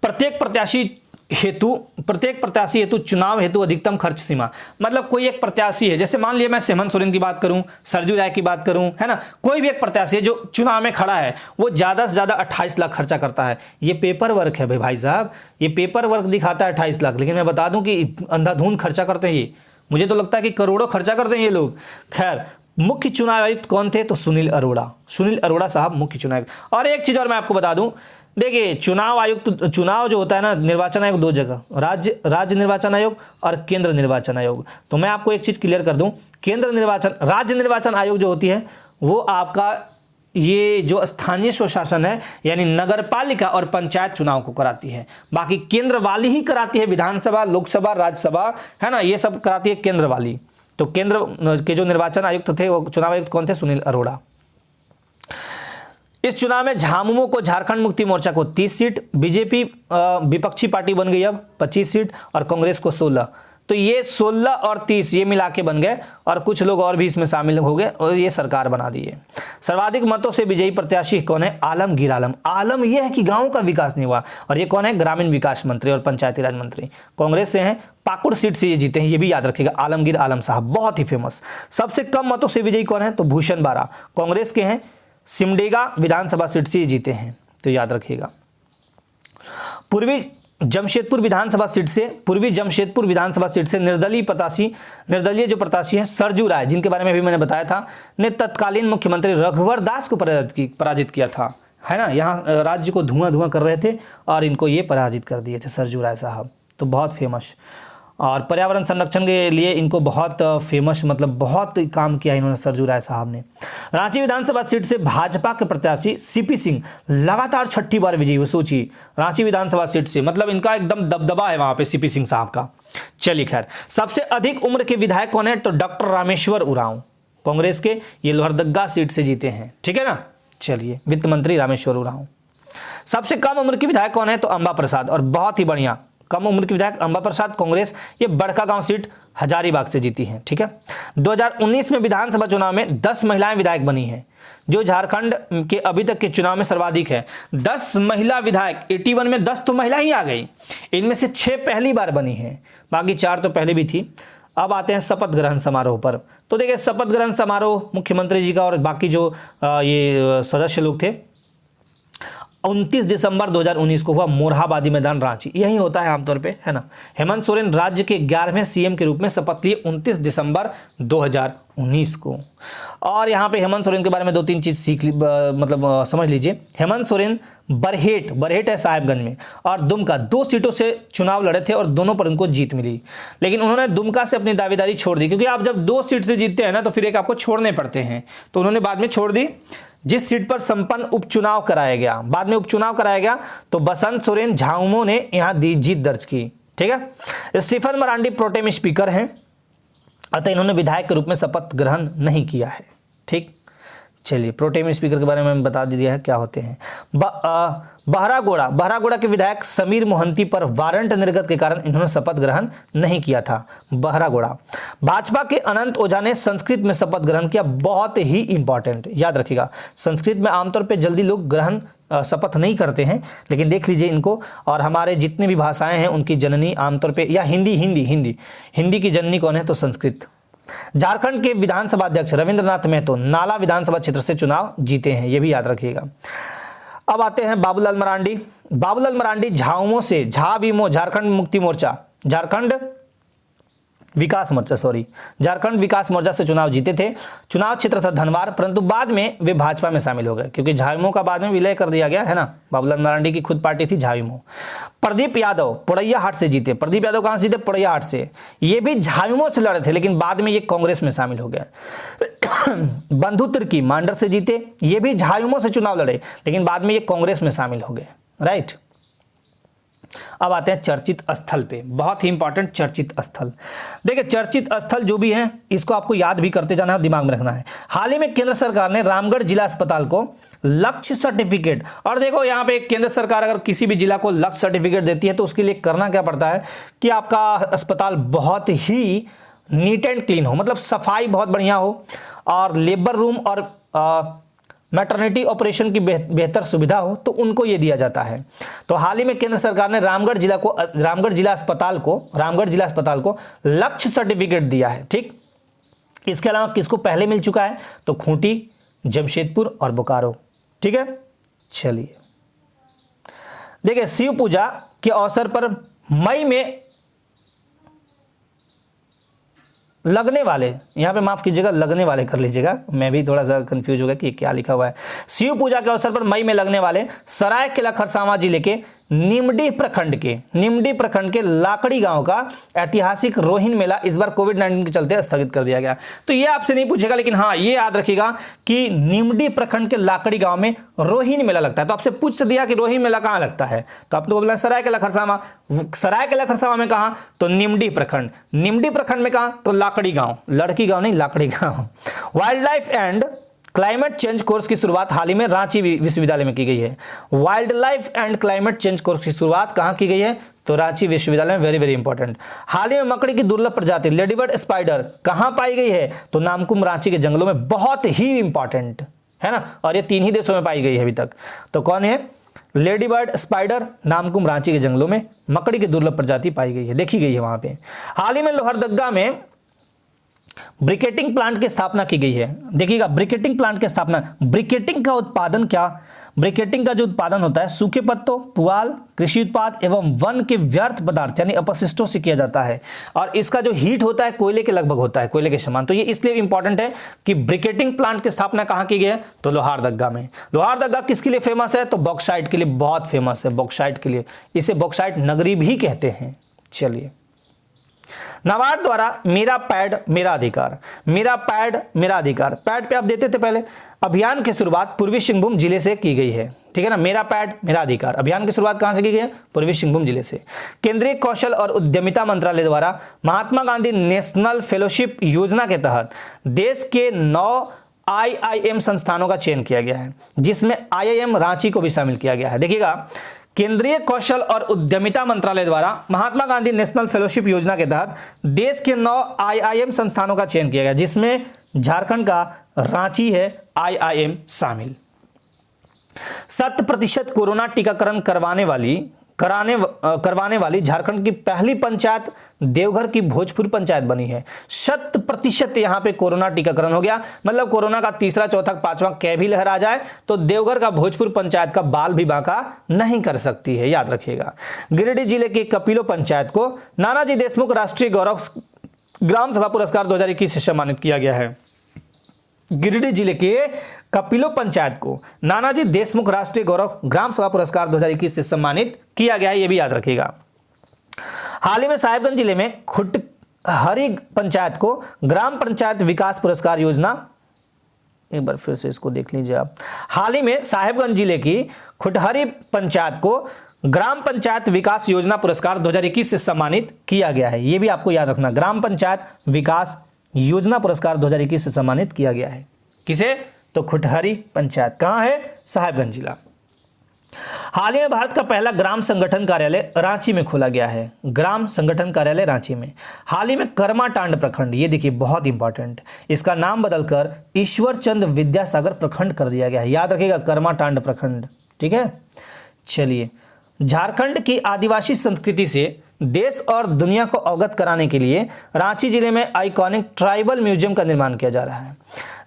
[SPEAKER 1] प्रत्येक प्रत्याशी हेतु चुनाव हेतु अधिकतम खर्च सीमा, मतलब कोई एक प्रत्याशी है, जैसे मान लिया मैं हेमंत सोरेन की बात करूं, सरजू राय की बात करूं, है ना, कोई भी एक प्रत्याशी है जो चुनाव में खड़ा है, वो ज्यादा से ज्यादा 28 लाख खर्चा करता है। ये पेपर वर्क है भाई साहब, ये पेपर वर्क दिखाता है 28 लाख, लेकिन मैं बता दूं कि अंधाधुंध खर्चा करते हैं ये। मुझे तो लगता है कि करोड़ों खर्चा करते हैं ये लोग। खैर, मुख्य चुनाव आयुक्त कौन थे? तो सुनील अरोड़ा साहब मुख्य चुनाव आयुक्त। और एक चीज और मैं आपको बता दूं, देखिए चुनाव आयुक्त, चुनाव जो होता है ना, निर्वाचन आयोग 2 जगह, राज्य निर्वाचन आयोग और केंद्र निर्वाचन आयोग। तो मैं आपको एक चीज क्लियर कर दूं, राज्य निर्वाचन आयोग जो होती है वो आपका ये जो स्थानीय स्वशासन है यानी नगरपालिका और पंचायत चुनाव को कराती है। बाकी केंद्र वाली ही कराती है, विधानसभा, लोकसभा, राज्यसभा, है ना, ये सब कराती है केंद्र वाली। तो केंद्र के जो निर्वाचन आयुक्त थे वो चुनाव आयुक्त कौन थे? सुनील अरोड़ा। इस चुनाव में झामुमो को झारखंड मुक्ति मोर्चा को 30 सीट, बीजेपी विपक्षी पार्टी बन गई अब 25 सीट और कांग्रेस को 16। तो ये 16 और 30 ये मिला के बन गए और कुछ लोग और भी इसमें शामिल हो गए और ये सरकार बना दी है। सर्वाधिक मतों से विजयी प्रत्याशी कौन है? आलमगीर आलम। आलम यह है कि गांव का विकास नहीं हुआ और ये कौन है? ग्रामीण विकास मंत्री और पंचायती राज मंत्री, कांग्रेस से हैं, पाकुड़ सीट से ये जीते हैं, ये भी याद रखिएगा। आलमगीर आलम साहब बहुत ही फेमस। सबसे कम मतों से विजयी कौन है? तो भूषण बारा, कांग्रेस के हैं, सिमडेगा विधानसभा सीट से ये जीते हैं, तो याद रखिएगा। पूर्वी जमशेदपुर विधानसभा सीट से निर्दलीय जो प्रत्याशी हैं सरजू राय, जिनके बारे में भी मैंने बताया था, ने तत्कालीन मुख्यमंत्री रघुवर दास को पराजित किया था, है ना। यहाँ राज्य को धुआं कर रहे थे और इनको ये पराजित कर दिए थे सरजू राय साहब, तो बहुत फेमस। और पर्यावरण संरक्षण के लिए इनको बहुत फेमस, मतलब बहुत काम किया इन्होंने सरजू राय साहब ने। रांची विधानसभा सीट से भाजपा के प्रत्याशी सीपी सिंह लगातार 6ठी बार विजयी हुए। सोचिए, रांची विधानसभा सीट से, मतलब इनका एकदम दबदबा है वहां पे सीपी सिंह साहब का। चलिए खैर, सबसे अधिक उम्र के विधायक कौन है? तो डॉक्टर रामेश्वर उरांव, कांग्रेस के, ये लोहरदगा सीट से जीते हैं, ठीक है ना। चलिए, वित्त मंत्री रामेश्वर उरांव। सबसे कम उम्र के विधायक कौन है? तो अंबा प्रसाद, और बहुत ही बढ़िया कम उम्र के विधायक अंबा प्रसाद, कांग्रेस, ये बड़कागांव सीट हजारीबाग से जीती हैं, ठीक है। 2019 में विधानसभा चुनाव में 10 महिलाएं विधायक बनी हैं, जो झारखंड के अभी तक के चुनाव में सर्वाधिक है। 10 महिला विधायक, 81 में 10 तो महिला ही आ गई, इनमें से 6 पहली बार बनी हैं, बाकी 4 तो पहले भी थी। अब आते हैं शपथ ग्रहण समारोह पर। तो देखिए, शपथ ग्रहण समारोह मुख्यमंत्री जी का और बाकी जो ये सदस्य लोग थे, 29 दिसंबर 2019 को हुआ, मोरहाबादी मैदान रांची, यही होता है आमतौर पे, है ना। हेमंत सोरेन राज्य के 11वें सीएम के रूप में शपथ लिए 29 दिसंबर 2019 को। और यहाँ पे हेमंत सोरेन के बारे में 2-3 चीज मतलब समझ लीजिए। हेमंत सोरेन बरहेट है साहिबगंज में, और दुमका 2 सीटों से चुनाव लड़े थे और दोनों पर उनको जीत मिली, लेकिन उन्होंने दुमका से अपनी दावेदारी छोड़ दी, क्योंकि आप जब 2 सीट से जीतते हैं ना तो फिर एक आपको छोड़ने पड़ते हैं, तो उन्होंने बाद में छोड़ दी। जिस सीट पर संपन्न उपचुनाव कराया गया, बाद में उपचुनाव कराया गया, तो बसंत सोरेन झामुमो ने यहां जीत दर्ज की, ठीक है। स्टीफन मरांडी प्रोटेम स्पीकर हैं, अतः इन्होंने विधायक के रूप में शपथ ग्रहण नहीं किया है, ठीक। चलिए, प्रोटेम स्पीकर के बारे में बता दिया है क्या होते हैं। बहरागोड़ा के विधायक समीर मोहंती पर वारंट निर्गत के कारण इन्होंने शपथ ग्रहण नहीं किया था। बहरागोड़ा। भाजपा के अनंत ओझा ने संस्कृत में शपथ ग्रहण किया, बहुत ही इंपॉर्टेंट, याद रखिएगा। संस्कृत में आमतौर पे जल्दी लोग ग्रहण शपथ नहीं करते हैं, लेकिन देख लीजिए इनको। और हमारे जितनी भी भाषाएं हैं उनकी जननी आमतौर पे, या हिंदी की जननी कौन है? तो संस्कृत। झारखंड के विधानसभा अध्यक्ष रविंद्रनाथ महतो नाला विधानसभा क्षेत्र से चुनाव जीते हैं, यह भी याद रखिएगा। अब आते हैं बाबूलाल मरांडी झामुमो से झारखंड विकास मोर्चा से चुनाव जीते थे। चुनाव क्षेत्र था धनवार, परंतु बाद में वे भाजपा में शामिल हो गए, क्योंकि झामुमो का बाद में विलय कर दिया गया, है ना। बाबूलाल मरांडी की खुद पार्टी थी झामुमो। प्रदीप यादव पोड़ैयाहाट से जीते। प्रदीप यादव कहां से जीते? पोड़ैयाहाट से। ये भी झामुमो से लड़े थे, लेकिन बाद में ये कांग्रेस में शामिल हो गए। बंधु तिर्की मांडर से जीते, ये भी झामुमो से चुनाव लड़े, लेकिन बाद में ये कांग्रेस में शामिल हो गए, राइट। अब आते हैं चर्चित स्थल पे, बहुत ही इंपॉर्टेंट चर्चित स्थल। देखिए, चर्चित स्थल जो भी है इसको आपको याद भी करते जाना है, दिमाग में रखना है। हाल ही में केंद्र सरकार ने रामगढ़ जिला अस्पताल को लक्ष्य सर्टिफिकेट, और देखो यहाँ पे केंद्र सरकार अगर किसी भी जिला को लक्ष्य सर्टिफिकेट देती है तो उसके लिए करना क्या पड़ता है कि आपका अस्पताल बहुत ही नीट एंड क्लीन हो, मतलब सफाई बहुत बढ़िया हो, और लेबर रूम और मैटरनिटी ऑपरेशन की बेहतर सुविधा हो, तो उनको ये दिया जाता है। तो हाल ही में केंद्र सरकार ने रामगढ़ जिला अस्पताल को लक्ष्य सर्टिफिकेट दिया है, ठीक। इसके अलावा किसको पहले मिल चुका है? तो खूंटी, जमशेदपुर और बोकारो, ठीक है। चलिए, देखिए, शिव पूजा के अवसर पर मई में लगने वाले, यहाँ पे माफ कीजिएगा, लगने वाले कर लीजिएगा, मैं भी थोड़ा सा कंफ्यूज हो गया कि क्या लिखा हुआ है। शिव पूजा के अवसर पर मई में लगने वाले सरायकेला खरसावां जिले के निमडी प्रखंड के लाकड़ी गांव का ऐतिहासिक रोहिन मेला इस बार कोविड-19 के चलते स्थगित कर दिया गया। तो ये आपसे नहीं पूछेगा, लेकिन हाँ ये याद रखिएगा कि निमडी प्रखंड के लाकड़ी गांव में रोहिन मेला लगता है। तो आपसे पूछ दिया कि रोहिन मेला कहाँ लगता है, तो आप तो बोला सरायकेला खरसावां में कहाँ? तो निमडी प्रखंड में कहाँ? तो लाकड़ी गांव, लड़की गांव नहीं, लाकड़ी गांव। Wild life and climate change course की शुरुआत हाल ही में रांची विश्वविद्यालय में की गई है। Wild life and climate change course की शुरुआत कहां की गई है? तो रांची विश्वविद्यालय में। Very very important. हाल ही में मकड़ी की दुर्लभ प्रजाति लेडीबर्ड स्पाइडर कहां पाई गई है? तो नामकुम रांची के जंगलों में। बहुत ही इंपॉर्टेंट है ना, और ये 3 ही देशों में पाई गई है अभी तक। तो कौन है? लेडीबर्ड स्पाइडर, नामकुम रांची के जंगलों में मकड़ी की दुर्लभ प्रजाति पाई गई है, देखी गई है वहां पे। हाल ही में लोहरदगा में ब्रिकेटिंग प्लांट की स्थापना की गई है। देखिएगा, ब्रिकेटिंग प्लांट की स्थापना। ब्रिकेटिंग का उत्पादन क्या? ब्रिकेटिंग का जो उत्पादन होता है सूखे पत्तों, पुआल, कृषि उत्पाद एवं वन के व्यर्थ पदार्थ यानी अपशिष्टों से किया जाता है, और इसका जो हीट होता है कोयले के लगभग होता है, कोयले के समान। तो ये इसलिए इंपॉर्टेंट है कि ब्रिकेटिंग प्लांट की स्थापना कहां की गई है? तो लोहारदगा में। लोहारदगा किसके लिए फेमस है? तो बॉक्साइट के लिए बहुत फेमस है, बॉक्साइट के लिए। इसे बॉक्साइट नगरी भी कहते हैं। चलिए, नाबार्ड द्वारा मेरा पैड मेरा अधिकार, मेरा पैड मेरा अधिकार, पैड पे आप देते थे पहले। अभियान की शुरुआत पूर्वी सिंहभूम जिले से की गई है, ठीक है ना। मेरा पैड मेरा अधिकार अभियान की शुरुआत कहां से की गई है? पूर्वी सिंहभूम जिले से। केंद्रीय कौशल और उद्यमिता मंत्रालय द्वारा महात्मा गांधी नेशनल फेलोशिप योजना के तहत देश के 9 IIM संस्थानों का चयन किया गया है, जिसमें IIM रांची को भी शामिल किया गया है। देखिएगा, केंद्रीय कौशल और उद्यमिता मंत्रालय द्वारा महात्मा गांधी नेशनल फेलोशिप योजना के तहत देश के 9 IIM संस्थानों का चयन किया गया, जिसमें झारखंड का रांची है IIM शामिल। 100% कोरोना टीकाकरण करवाने वाली झारखंड की पहली पंचायत देवघर की भोजपुर पंचायत बनी है। 100% यहां पे कोरोना टीकाकरण हो गया, मतलब कोरोना का तीसरा, चौथा, पांचवा कै भी लहर आ जाए तो देवघर का भोजपुर पंचायत का बाल भी बांका नहीं कर सकती है, याद रखिएगा। गिरिडीह जिले के कपिलो पंचायत को नानाजी देशमुख राष्ट्रीय गौरव ग्राम सभा पुरस्कार 2021 से सम्मानित किया गया है। गिरिडीह जिले के कपिलो पंचायत को नानाजी देशमुख राष्ट्रीय गौरव ग्राम सभा पुरस्कार 2021 से सम्मानित किया गया है, यह भी याद रखिएगा। हाल ही में साहेबगंज जिले में खुटहरी पंचायत को ग्राम पंचायत विकास पुरस्कार योजना, एक बार फिर से इसको देख लीजिए आप। हाल ही में साहेबगंज जिले की खुटहरी पंचायत को ग्राम पंचायत विकास योजना पुरस्कार 2021 से सम्मानित किया गया है, यह भी आपको याद रखना। ग्राम पंचायत विकास योजना पुरस्कार 2021 से सम्मानित किया गया है। किसे? तो खुटहरी पंचायत। कहां है? साहेबगंज जिला। हाल ही में भारत का पहला ग्राम संगठन कार्यालय रांची में खोला गया है। ग्राम संगठन कार्यालय रांची में। हाल ही में कर्माटांड प्रखंड, ये देखिए बहुत इंपॉर्टेंट, इसका नाम बदलकर ईश्वर चंद विद्यासागर प्रखंड कर दिया गया है, याद रखिएगा, कर्माटांड प्रखंड, ठीक है। चलिए, झारखंड की आदिवासी संस्कृति से देश और दुनिया को अवगत कराने के लिए रांची जिले में आइकॉनिक ट्राइबल म्यूजियम का निर्माण किया जा रहा है।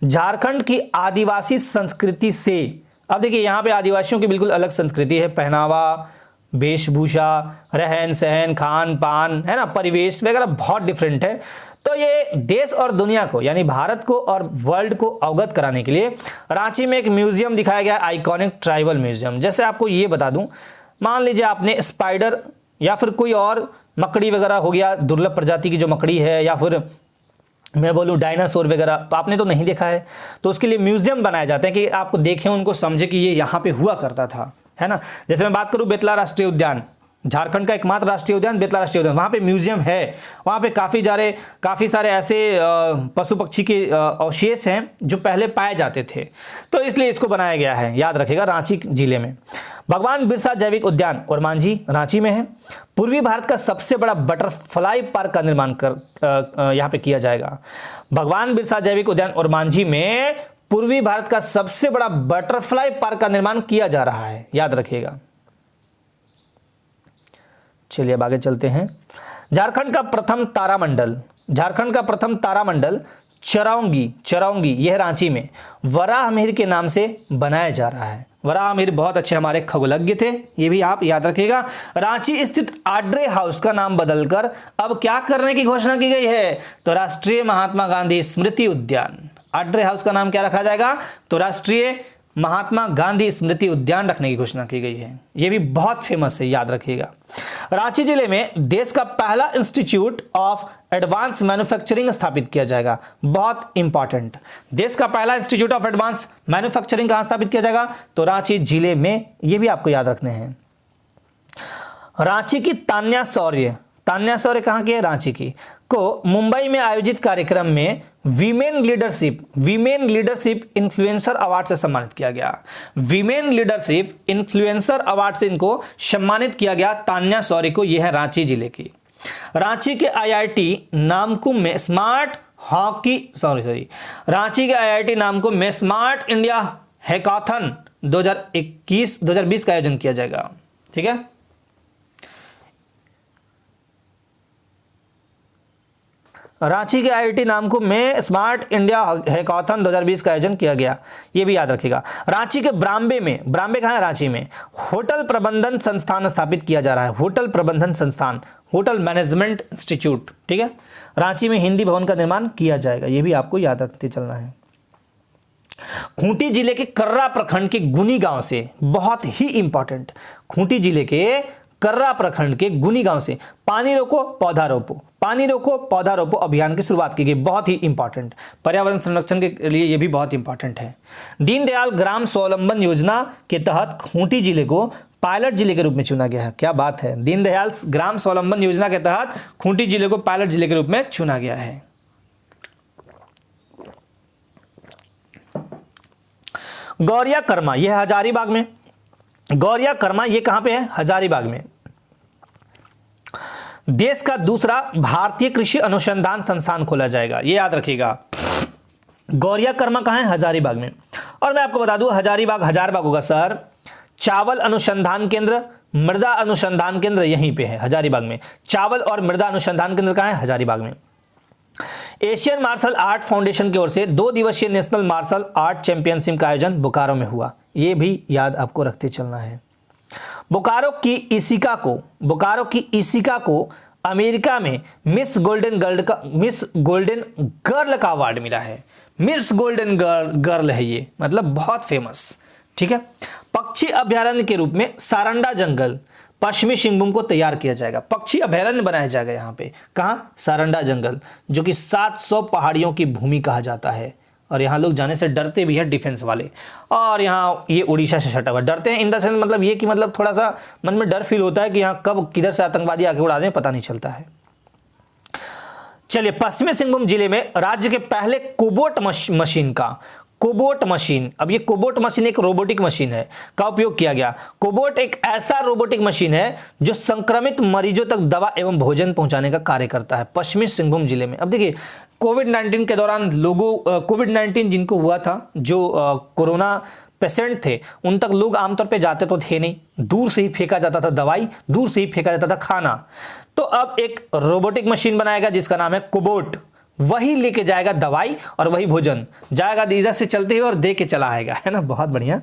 [SPEAKER 1] झारखंड की आदिवासी संस्कृति से, अब देखिए यहाँ पे आदिवासियों की बिल्कुल अलग संस्कृति है, पहनावा, वेशभूषा, रहन सहन, खान पान, है ना, परिवेश वगैरह बहुत डिफरेंट है। तो ये देश और दुनिया को यानी भारत को और वर्ल्ड को अवगत कराने के लिए रांची में एक म्यूजियम दिखाया गया, आइकॉनिक ट्राइबल म्यूजियम। जैसे आपको ये बता दूं, मान लीजिए आपने स्पाइडर या फिर कोई और मकड़ी वगैरह हो गया, दुर्लभ प्रजाति की जो मकड़ी है, या फिर मैं बोलूँ डायनासोर वगैरह, तो आपने तो नहीं देखा है, तो उसके लिए म्यूजियम बनाए जाते हैं कि आपको देखें, उनको समझे कि ये यहाँ पे हुआ करता था, है ना। जैसे मैं बात करूँ बेतला राष्ट्रीय उद्यान, झारखंड का एकमात्र राष्ट्रीय उद्यान बेतला राष्ट्रीय उद्यान, वहाँ पे म्यूजियम है। वहाँ पे काफ़ी सारे ऐसे पशु पक्षी के अवशेष हैं जो पहले पाए जाते थे, तो इसलिए इसको बनाया गया है, याद रखिएगा, रांची जिले में। भगवान बिरसा जैविक उद्यान ओरमांझी रांची में है। पूर्वी भारत का सबसे बड़ा बटरफ्लाई पार्क का निर्माण यहाँ पे किया जाएगा। भगवान बिरसा जैविक उद्यान ओरमांझी में पूर्वी भारत का सबसे बड़ा बटरफ्लाई पार्क का निर्माण किया जा रहा है, याद रखिएगा। चलिए अब आगे चलते हैं। झारखंड का प्रथम तारामंडल चरौंगी यह रांची में वराह मिहिर के नाम से बनाया जा रहा है। वराह मिहिर बहुत अच्छे हमारे खगोलज्ञ थे, ये भी आप याद रखिएगा। रांची स्थित आड्रे हाउस का नाम बदलकर अब क्या करने की घोषणा की गई है? तो राष्ट्रीय महात्मा गांधी स्मृति उद्यान। आड्रे हाउस का नाम क्या रखा जाएगा? तो राष्ट्रीय महात्मा गांधी स्मृति उद्यान रखने की घोषणा की गई है, यह भी बहुत फेमस है, याद रखिएगा। रांची जिले में देश का पहला इंस्टीट्यूट ऑफ एडवांस मैन्युफैक्चरिंग स्थापित किया जाएगा, बहुत इंपॉर्टेंट। देश का पहला इंस्टीट्यूट ऑफ एडवांस मैन्युफैक्चरिंग कहां स्थापित किया जाएगा? तो रांची जिले में, यह भी आपको याद रखने हैं। रांची की तान्या शौर्य कहां की है? रांची की, को मुंबई में आयोजित कार्यक्रम में वीमेन लीडरशिप इन्फ्लुएंसर अवार्ड से सम्मानित किया गया। वीमेन लीडरशिप इन्फ्लुएंसर अवार्ड से इनको सम्मानित किया गया तान्या शौरी को। यह है रांची जिले की। रांची के आईआईटी नामकुम में रांची के आईआईटी नामकुम में स्मार्ट इंडिया हैकाथन 2020 का आयोजन किया जाएगा। ठीक है, रांची के आईआईटी नामकुम में स्मार्ट इंडिया हैकाथन 2020 का आयोजन किया गया, ये भी याद रखिएगा। रांची के ब्राम्बे कहाँ है? रांची में होटल प्रबंधन संस्थान स्थापित किया जा रहा है। होटल प्रबंधन संस्थान, होटल मैनेजमेंट इंस्टीट्यूट। ठीक है, रांची में हिंदी भवन का निर्माण किया जाएगा, ये भी आपको याद रखते चलना है। खूंटी जिले के कर्रा प्रखंड के गुनी गांव से, बहुत ही इंपॉर्टेंट, खूंटी जिले के कर्रा प्रखंड के गुनी गांव से पानी रोको पौधा रोपो अभियान की शुरुआत की गई। बहुत ही इंपॉर्टेंट, पर्यावरण संरक्षण के लिए यह भी बहुत इंपॉर्टेंट है। दीनदयाल ग्राम स्वावलंबन योजना के तहत खूंटी जिले को पायलट जिले के रूप में चुना गया है। क्या बात है, दीनदयाल ग्राम स्वावलंबन योजना के तहत खूंटी जिले को पायलट जिले के रूप में चुना गया है। गौरिया कर्मा, यह हजारीबाग में। गौरिया कर्मा ये कहां पे है? हजारीबाग में। देश का दूसरा भारतीय कृषि अनुसंधान संस्थान खोला जाएगा, ये याद रखिएगा। गौरिया कर्मा कहां है? हजारीबाग में। और मैं आपको बता दूं हजारीबाग होगा सर। चावल अनुसंधान केंद्र, मृदा अनुसंधान केंद्र यहीं पे है हजारीबाग में। चावल और मृदा अनुसंधान केंद्र कहां है? हजारीबाग में। एशियन मार्शल आर्ट फाउंडेशन की ओर से 2 दिवसीय नेशनल मार्शल आर्ट चैंपियनशिप का आयोजन बोकारो में हुआ, ये भी याद आपको रखते चलना है। बोकारो की इशिका को अमेरिका में मिस गोल्डन गर्ल का अवार्ड मिला है। मिस गोल्डन गर्ल है ये, मतलब बहुत फेमस। ठीक है, पक्षी अभ्यारण्य के रूप में सारंडा जंगल पश्चिमी सिंहभूम को तैयार किया जाएगा। पक्षी अभ्यारण्य बनाया जाएगा यहाँ पे। कहाँ? सारंडा जंगल, जो कि 700 पहाड़ियों की भूमि कहा जाता है। और यहाँ लोग जाने से डरते भी हैं, डिफेंस वाले। और यहाँ ये उड़ीसा से सटा हुआ, डरते हैं इन द सेंस मतलब ये कि मतलब थोड़ा सा मन में डर फील होता है कि यहाँ कब किधर से आतंकवादी आके उड़ा दें, पता नहीं चलता है। चलिए, पश्चिमी सिंहभूम जिले में राज्य के पहले कोबोट मशीन, अब ये कोबोट मशीन एक रोबोटिक मशीन है, का उपयोग किया गया। कोबोट एक ऐसा रोबोटिक मशीन है जो संक्रमित मरीजों तक दवा एवं भोजन पहुंचाने का कार्य करता है पश्चिमी सिंहभूम जिले में। अब देखिए, कोविड-19 के दौरान कोविड-19 जिनको हुआ था, जो कोरोना पेशेंट थे, उन तक लोग आमतौर पे जाते तो थे नहीं, दूर से ही फेंका जाता था दवाई, दूर से ही फेंका जाता था खाना। तो अब एक रोबोटिक मशीन बनाएगा जिसका नाम है कोबोट, वही लेके जाएगा दवाई और वही भोजन, जाएगा इधर से चलते हुए और दे के चला आएगा, है ना, बहुत बढ़िया।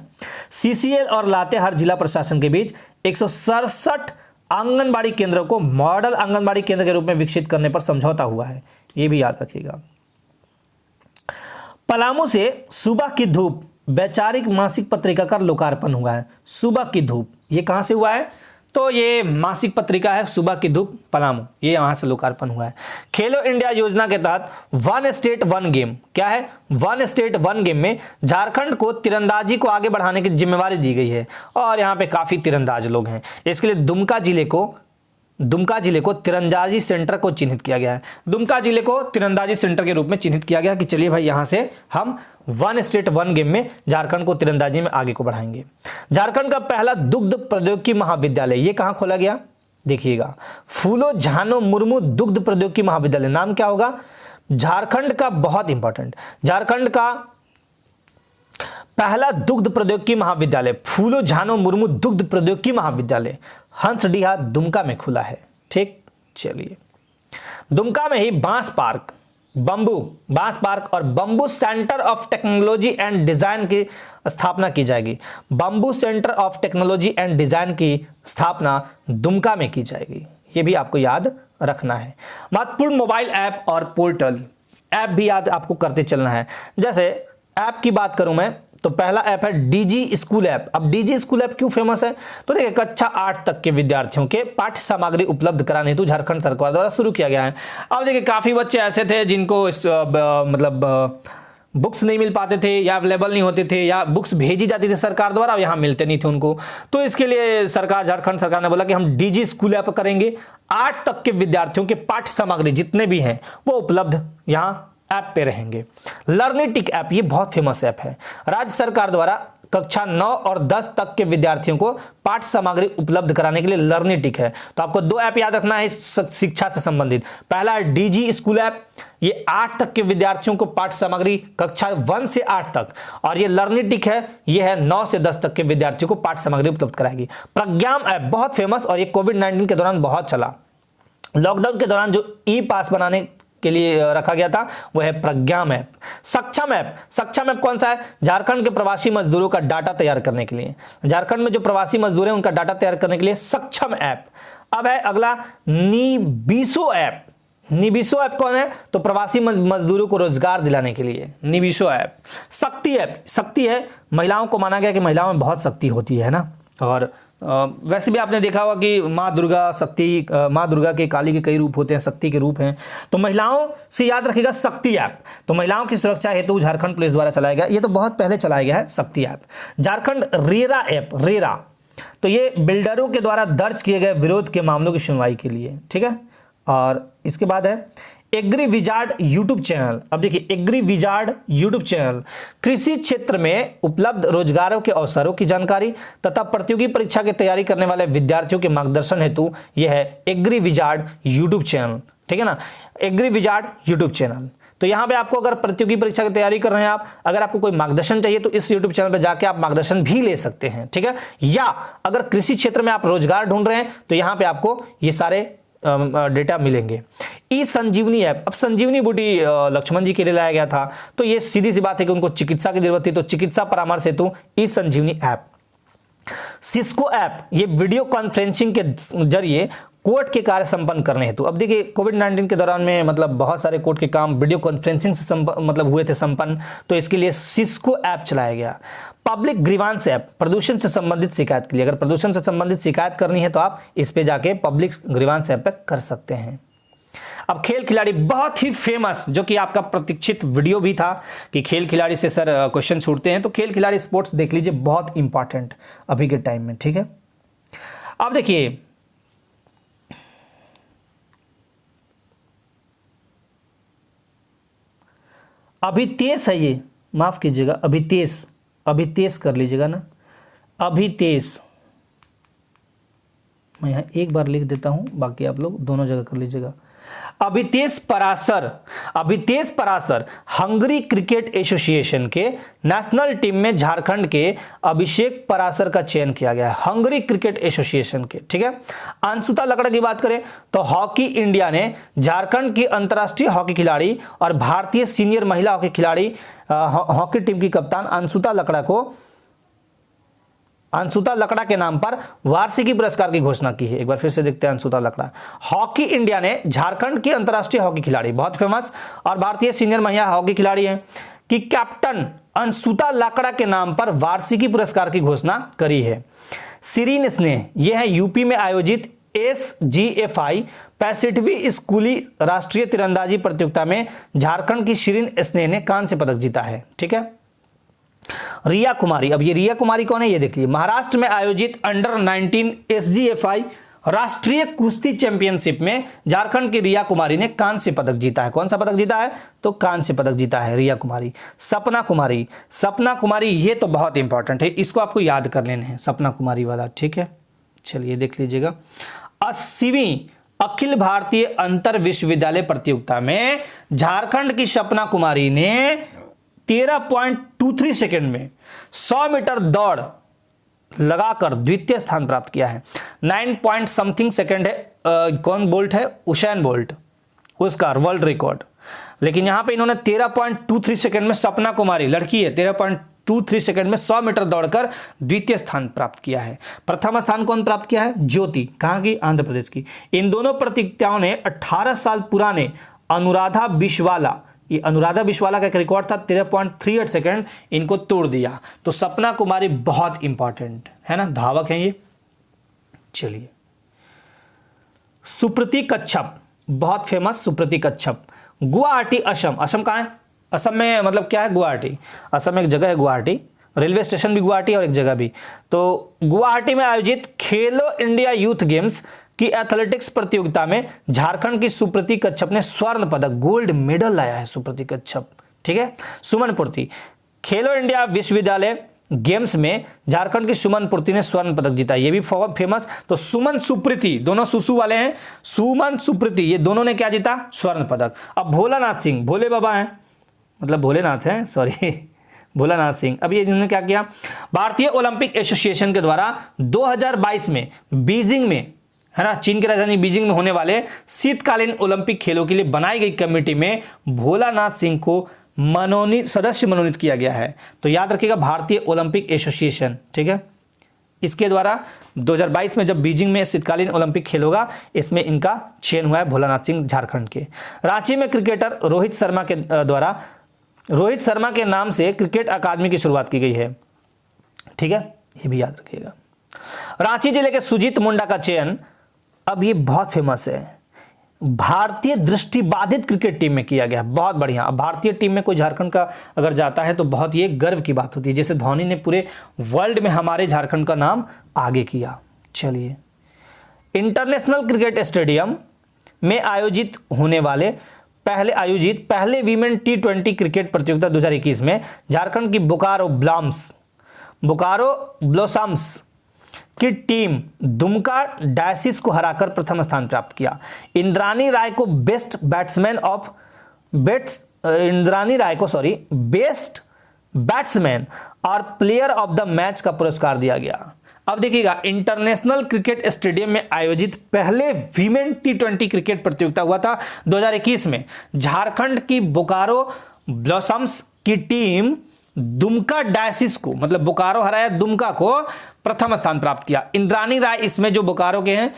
[SPEAKER 1] सीसीएल और लातेहार जिला प्रशासन के बीच 167 आंगनबाड़ी केंद्रों को मॉडल आंगनबाड़ी केंद्र के रूप में विकसित करने पर समझौता हुआ है, ये भी याद रखिएगा। पलामू से सुबह की धूप वैचारिक मासिक पत्रिका का लोकार्पण हुआ है। सुबह की धूप ये कहां से हुआ है? तो ये मासिक पत्रिका है सुबह की धूप पलामू, ये यहां से लोकार्पण हुआ है। खेलो इंडिया योजना के तहत 1 स्टेट 1 गेम, क्या है? 1 स्टेट 1 गेम में झारखंड को तीरंदाजी को आगे बढ़ाने की जिम्मेवारी दी गई है और यहाँ पे काफी तीरंदाज लोग हैं। इसके लिए दुमका जिले को तीरंदाजी सेंटर को चिन्हित किया गया है। दुमका जिले को तीरंदाजी सेंटर के रूप में चिन्हित किया गया कि चलिए भाई यहाँ से हम 1 स्टेट 1 गेम में झारखंड को तीरंदाजी में आगे को बढ़ाएंगे। झारखंड का पहला दुग्ध प्रौद्योगिकी महाविद्यालय ये कहाँ खोला गया? देखिएगा, फूलो झानो मुर्मू दुग्ध प्रौद्योगिकी महाविद्यालय। नाम क्या होगा? झारखंड का, बहुत इंपॉर्टेंट, झारखंड का पहला दुग्ध प्रौद्योगिकी महाविद्यालय फूलो झानो मुर्मू दुग्ध प्रौद्योगिकी महाविद्यालय हंसडीहा दुमका में खुला है। ठीक, चलिए, दुमका में ही बांस पार्क और bamboo centre of technology and design की स्थापना की जाएगी। Bamboo centre of technology and design की स्थापना दुमका में की जाएगी, ये भी आपको याद रखना है। महत्वपूर्ण मोबाइल ऐप और पोर्टल ऐप भी याद आपको करते चलना है। जैसे ऐप की बात करूं मैं तो पहला ऐप है डीजी स्कूल ऐप। अब डीजी स्कूल ऐप क्यों फेमस है? तो देखिए, कक्षा 8 तक के विद्यार्थियों के पाठ्य सामग्री उपलब्ध कराने हेतु झारखंड सरकार द्वारा शुरू किया गया है। अब देखिए, काफी बच्चे ऐसे थे जिनको बुक्स नहीं मिल पाते थे या अवेलेबल नहीं होते थे या बुक्स भेजी जाती थी सरकार द्वारा, यहाँ मिलते नहीं थे उनको। तो इसके लिए झारखंड सरकार ने बोला कि हम डीजी स्कूल ऐप करेंगे। 8 तक के विद्यार्थियों के पाठ्य सामग्री जितने भी हैं वो उपलब्ध यहाँ ऐप पे रहेंगे। लर्निटिक ऐप ये बहुत फेमस ऐप है। राज्य सरकार द्वारा कक्षा 9 और 10 तक के विद्यार्थियों को पाठ्य सामग्री उपलब्ध कराने के लिए लर्निटिक है। तो आपको 2 ऐप याद रखना है शिक्षा से संबंधित। पहला है डीजी स्कूल ऐप, ये 8 तक के विद्यार्थियों को पाठ्य सामग्री कक्षा 1 से 8 तक, और ये लर्निटिक है, ये है 9 से 10 तक के विद्यार्थियों को पाठ्य सामग्री उपलब्ध कराएगी। प्रज्ञान ऐप बहुत फेमस और ये कोविड-19 के दौरान बहुत चला। लॉकडाउन के दौरान जो ई पास बनाने के लिए रखा गया था वो है प्रज्ञान ऐप। सक्षम ऐप, सक्षम ऐप कौन सा है? झारखंड के प्रवासी मजदूरों का डाटा तैयार करने के लिए, झारखंड में जो प्रवासी मजदूर हैं उनका डाटा तैयार करने के लिए सक्षम ऐप। अब है अगला निबिसो ऐप। निबिसो ऐप कौन है? तो प्रवासी मजदूरों को रोजगार दिलाने के लिए निबिसो ऐप। शक्ति ऐप, शक्ति है, महिलाओं को माना गया कि महिलाओं में बहुत शक्ति होती है ना, और वैसे भी आपने देखा होगा कि माँ दुर्गा शक्ति, माँ दुर्गा के काली के कई रूप होते हैं, शक्ति के रूप हैं। तो महिलाओं से याद रखिएगा शक्ति ऐप। तो महिलाओं की सुरक्षा हेतु झारखंड पुलिस द्वारा चलाया गया, ये तो बहुत पहले चलाया गया है शक्ति app. Jharkhand RERA app, RERA तो ये बिल्डरों के द्वारा दर्ज किए गए विरोध के मामलों की सुनवाई के लिए, ठीक है। और इसके बाद है एग्री विजार्ड यूट्यूब चैनल। अब देखिए एग्री विजार्ड यूट्यूब चैनल कृषि क्षेत्र में उपलब्ध रोजगारों के अवसरों की जानकारी तथा प्रतियोगी परीक्षा की तैयारी करने वाले विद्यार्थियों के मार्गदर्शन हेतु यह है एग्री विजार्ड यूट्यूब चैनल, ठीक है ना, एग्री विजार्ड यूट्यूब चैनल। तो यहाँ पे आपको अगर प्रतियोगी परीक्षा की तैयारी कर रहे हैं आप, अगर आपको कोई मार्गदर्शन चाहिए तो इस यूट्यूब चैनल पर जाके आप मार्गदर्शन भी ले सकते हैं, ठीक है। या अगर कृषि क्षेत्र में आप रोजगार ढूंढ रहे हैं तो यहाँ पे आपको ये सारे डेटा मिलेंगे। ई संजीवनी ऐप, अब संजीवनी बूटी लक्ष्मण जी के लिए लाया गया था, तो ये सीधी सी बात है कि उनको चिकित्सा की जरूरत थी, तो चिकित्सा परामर्श हेतु ई संजीवनी ऐप। सिस्को ऐप, ये वीडियो कॉन्फ्रेंसिंग के जरिए कोर्ट के कार्य संपन्न करने हेतु। अब देखिए कोविड-19 के दौरान में मतलब बहुत सारे कोर्ट के काम वीडियो कॉन्फ्रेंसिंग से मतलब हुए थे संपन्न, तो इसके लिए सिस्को ऐप चलाया गया। पब्लिक ग्रीवांस ऐप, प्रदूषण से संबंधित शिकायत के लिए, अगर प्रदूषण से संबंधित शिकायत करनी है तो आप इस पे जाके पब्लिक ग्रीवांस ऐप पे कर सकते हैं। अब खेल खिलाड़ी, बहुत ही फेमस, जो कि आपका प्रतीक्षित वीडियो भी था कि खेल खिलाड़ी से सर क्वेश्चन छूटते हैं, तो खेल खिलाड़ी स्पोर्ट्स देख लीजिए, बहुत इंपॉर्टेंट अभी के टाइम में, ठीक है। अब देखिए अभितेश है, ये माफ कीजिएगा, अभितेश कर लीजिएगा ना, अभितेश, मैं यहाँ एक बार लिख देता हूँ, बाकी आप लोग दोनों जगह कर लीजिएगा। अभितेश परासर हंगरी क्रिकेट एसोसिएशन के नेशनल टीम में झारखंड के अभिषेक परासर का चयन किया गया है, हंगरी क्रिकेट एसोसिएशन के, ठीक है। अंशुता लकड़ा की बात करें तो हॉकी इंडिया ने झारखंड की अंतर्राष्ट्रीय हॉकी खिलाड़ी और भारतीय सीनियर महिला हॉकी खिलाड़ी हॉकी टीम की कप्तान अंशुता लकड़ा के नाम पर वार्षिकी पुरस्कार की घोषणा की है। एक बार फिर से देखते हैं अंशुता लकड़ा। हॉकी इंडिया ने झारखंड की अंतर्राष्ट्रीय हॉकी खिलाड़ी, बहुत फेमस और भारतीय सीनियर महिला हॉकी खिलाड़ी हैं, कि कैप्टन अंशुता लकड़ा के नाम पर वार्षिकी पुरस्कार की घोषणा करी है। शिरीन स्नेह, यह है यूपी में आयोजित SGFI 65वीं स्कूली राष्ट्रीय तीरंदाजी प्रतियोगिता में झारखंड की शिरीन स्नेह ने कांस्य पदक जीता है, ठीक है। रिया कुमारी, अब ये रिया कुमारी कौन है ये देख लीजिए, महाराष्ट्र में आयोजित अंडर 19 SGFI राष्ट्रीय कुश्ती चैंपियनशिप में झारखंड की रिया कुमारी ने कांस्य पदक जीता है। कौन सा पदक जीता है? तो कांस्य पदक जीता है रिया कुमारी। सपना कुमारी ये तो बहुत इंपॉर्टेंट है, इसको आपको याद कर लेना है, सपना कुमारी वाला, ठीक है। चलिए देख लीजिएगा, 80वीं अखिल भारतीय अंतर विश्वविद्यालय प्रतियोगिता में झारखंड की सपना कुमारी ने 13.23 सेकंड में 100 मीटर दौड़ लगाकर द्वितीय स्थान प्राप्त किया है। 9 पॉइंट समथिंग सेकंड है, कौन बोल्ट है? उसेन बोल्ट, उसका वर्ल्ड रिकॉर्ड। लेकिन यहां पे इन्होंने 13.23 सेकंड में, सपना कुमारी लड़की है, 13.23 सेकंड में 100 मीटर दौड़कर द्वितीय स्थान प्राप्त किया है। प्रथम स्थान कौन प्राप्त किया है? ज्योति, कहां की? आंध्र प्रदेश की। इन दोनों प्रतियोगिताओं ने 18 साल पुराने अनुराधा बिस्वाला, ये अनुराधा बिस्वाला का एक रिकॉर्ड था 13.38 सेकंड, इनको तोड़ दिया। तो सपना कुमारी बहुत इंपॉर्टेंट है ना, धावक है ये। चलिए सुप्रीति कच्छप, बहुत फेमस सुप्रीति कच्छप, गुवाहाटी असम, असम कहाँ है? असम में मतलब क्या है? गुवाहाटी, असम में एक जगह है गुवाहाटी, रेलवे स्टेशन भी गुवाहाटी और एक जगह भी। तो गुवाहाटी में आयोजित खेलो इंडिया यूथ गेम्स की एथलेटिक्स प्रतियोगिता में झारखंड की सुप्रीति कच्छप ने स्वर्ण पदक गोल्ड मेडल लाया है। सुप्रीति कच्छप, ठीक है। सुमन पूर्ति, खेलो इंडिया विश्वविद्यालय गेम्स में झारखंड की सुमन पूर्ति ने स्वर्ण पदक जीता, ये भी फेमस। तो सुमन सुप्रीति, दोनों सुसु वाले हैं, सुमन सुप्रीति, ये दोनों ने क्या जीता? स्वर्ण पदक। अब भोलानाथ सिंह, भोले बाबा हैं, मतलब भोलेनाथ हैं, सॉरी भोलानाथ सिंह, अब ये इन्होंने क्या किया? भारतीय ओलंपिक एसोसिएशन के द्वारा 2022 में बीजिंग में, है ना, चीन की राजधानी बीजिंग में होने वाले शीतकालीन ओलंपिक खेलों के लिए बनाई गई कमेटी में भोलानाथ सिंह को सदस्य मनोनीत किया गया है। तो याद रखिएगा, भारतीय ओलंपिक एसोसिएशन, ठीक है, इसके द्वारा 2022 में जब बीजिंग में शीतकालीन ओलंपिक खेल होगा, इसमें इनका चयन हुआ है, भोलानाथ सिंह झारखंड के। रांची में क्रिकेटर रोहित शर्मा के द्वारा रोहित शर्मा के नाम से क्रिकेट अकादमी की शुरुआत की गई है, ठीक है, ये भी याद रखिएगा। रांची जिले के सुजीत मुंडा का चयन, अब ये बहुत फेमस है, भारतीय दृष्टिबाधित क्रिकेट टीम में किया गया। बहुत बढ़िया। अब भारतीय टीम में कोई झारखंड का अगर जाता है तो बहुत ये गर्व की बात होती है, जैसे धोनी ने पूरे वर्ल्ड में हमारे झारखंड का नाम आगे किया। चलिए, इंटरनेशनल क्रिकेट स्टेडियम में पहले वीमेन T20 क्रिकेट प्रतियोगिता 2021 में झारखंड की बोकारो ब्लॉसम्स की टीम दुमका डायसिस को हराकर प्रथम स्थान प्राप्त किया। इंद्रानी राय को बेस्ट बैट्समैन और प्लेयर ऑफ द मैच का पुरस्कार दिया गया। अब देखिएगा, इंटरनेशनल क्रिकेट स्टेडियम में आयोजित पहले वीमेन T20 क्रिकेट प्रतियोगिता हुआ था 2021 में। झारखंड की बोकारो ब्लॉसम्स की टीम दुमका डायसिस को, मतलब बोकारो हराया दुमका को, प्रथम स्थान प्राप्त किया। इंद्रानी राय इसमें जो बोकारो के हैं,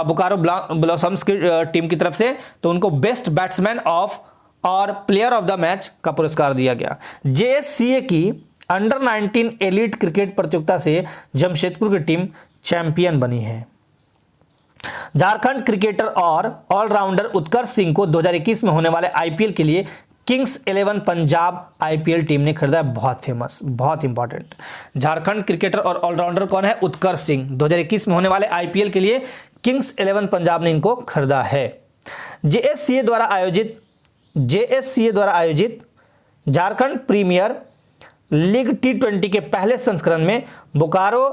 [SPEAKER 1] बोकारो ब्लॉसम्स की टीम की तरफ से, तो उनको बेस्ट बैट्समैन और प्लेयर ऑफ द मैच का पुरस्कार दिया गया। JSCA की अंडर 19 एलीट क्रिकेट प्रतियोगिता से जमशेदपुर की टीम चैंपियन बनी है। झारखंड क्रिकेटर और ऑलराउंडर उत्कर्ष सिंह को 2021 में होने वाले IPL के लिए किंग्स 11 पंजाब IPL टीम ने खरीदा है। बहुत फेमस, बहुत इंपॉर्टेंट। झारखंड क्रिकेटर और ऑलराउंडर कौन है? उत्कर्ष सिंह। 2021 में होने वाले IPL के लिए किंग्स 11 पंजाब ने इनको खरीदा है। JSCA द्वारा आयोजित झारखंड प्रीमियर लीग T20 के पहले संस्करण में बोकारो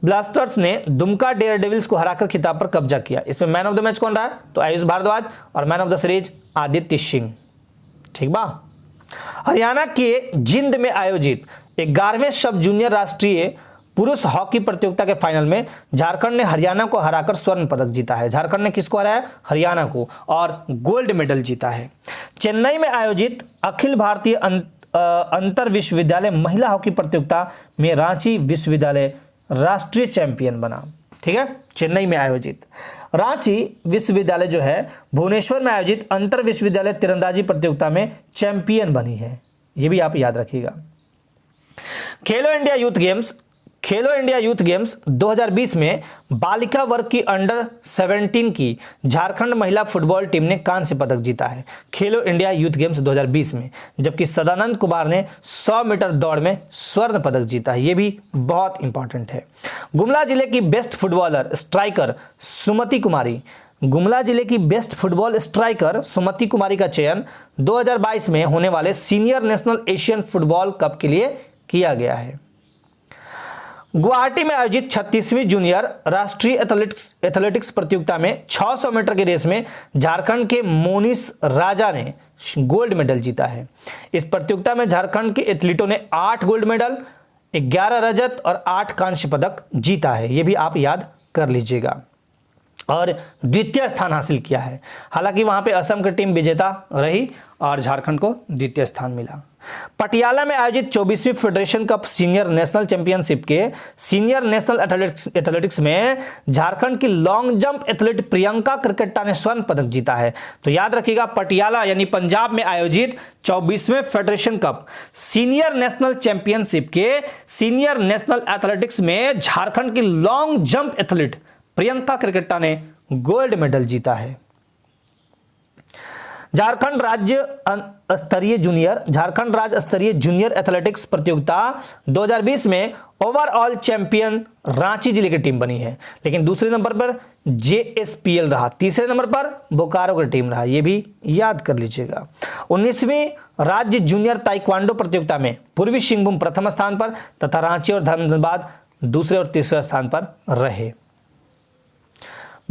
[SPEAKER 1] ब्लास्टर्स ने दुमका डेयरडेविल्स को हराकर खिताब पर कब्जा किया। इसमें मैन ऑफ द मैच कौन रहा? तो आयुष भारद्वाज, और man of the series Aditya Singh, ठीक बा। हरियाणा के जिंद में आयोजित 11वें सब जूनियर राष्ट्रीय पुरुष हॉकी प्रतियोगिता के फाइनल में झारखंड ने हरियाणा को हराकर स्वर्ण पदक जीता है। झारखंड ने किसको हराया? हरियाणा को, और गोल्ड मेडल जीता है। चेन्नई में आयोजित अखिल भारतीय अंतर विश्वविद्यालय महिला हॉकी प्रतियोगिता में रांची विश्वविद्यालय राष्ट्रीय चैंपियन बना, ठीक है। चेन्नई में आयोजित रांची विश्वविद्यालय जो है भुवनेश्वर में आयोजित अंतर विश्वविद्यालय तीरंदाजी प्रतियोगिता में चैंपियन बनी है, ये भी आप याद रखिएगा। खेलो इंडिया यूथ गेम्स 2020 में बालिका वर्ग की अंडर 17 की झारखंड महिला फुटबॉल टीम ने कांस्य पदक जीता है। खेलो इंडिया यूथ गेम्स 2020 में, जबकि सदानंद कुमार ने 100 मीटर दौड़ में स्वर्ण पदक जीता है, ये भी बहुत इंपॉर्टेंट है। गुमला जिले की बेस्ट फुटबॉलर स्ट्राइकर सुमति कुमारी का चयन 2022 में होने वाले senior national Asian football cup के लिए किया गया है। गुवाहाटी में आयोजित 36वीं जूनियर राष्ट्रीय एथलेटिक्स प्रतियोगिता में 600 मीटर की रेस में झारखंड के मोनिश राजा ने गोल्ड मेडल जीता है। इस प्रतियोगिता में झारखंड के एथलीटों ने 8 गोल्ड मेडल, 11 रजत और 8 कांस्य पदक जीता है, ये भी आप याद कर लीजिएगा। और द्वितीय स्थान हासिल किया है। हालांकि वहां पे असम की टीम विजेता रही और झारखंड को द्वितीय स्थान मिला। पटियाला में आयोजित 24वीं federation cup senior national championship के सीनियर नेशनल एथलेटिक्स में झारखंड की long jump athlete Priyanka Kerketta ने स्वर्ण पदक जीता है। तो याद रखिएगा, पटियाला यानी पंजाब में आयोजित 24वें federation cup senior national championship के सीनियर नेशनल एथलेटिक्स में झारखंड की long jump athlete Priyanka Kerketta ने गोल्ड मेडल जीता है। झारखंड राज्य स्तरीय जूनियर एथलेटिक्स प्रतियोगिता 2020 में ओवरऑल चैंपियन रांची जिले की टीम बनी है, लेकिन दूसरे नंबर पर JSPL रहा, तीसरे नंबर पर बोकारो की टीम रहा, ये भी याद कर लीजिएगा। 19वीं राज्य जूनियर ताइक्वांडो प्रतियोगिता में पूर्वी सिंहभूम प्रथम स्थान पर तथा रांची और धनबाद दूसरे और तीसरे स्थान पर रहे।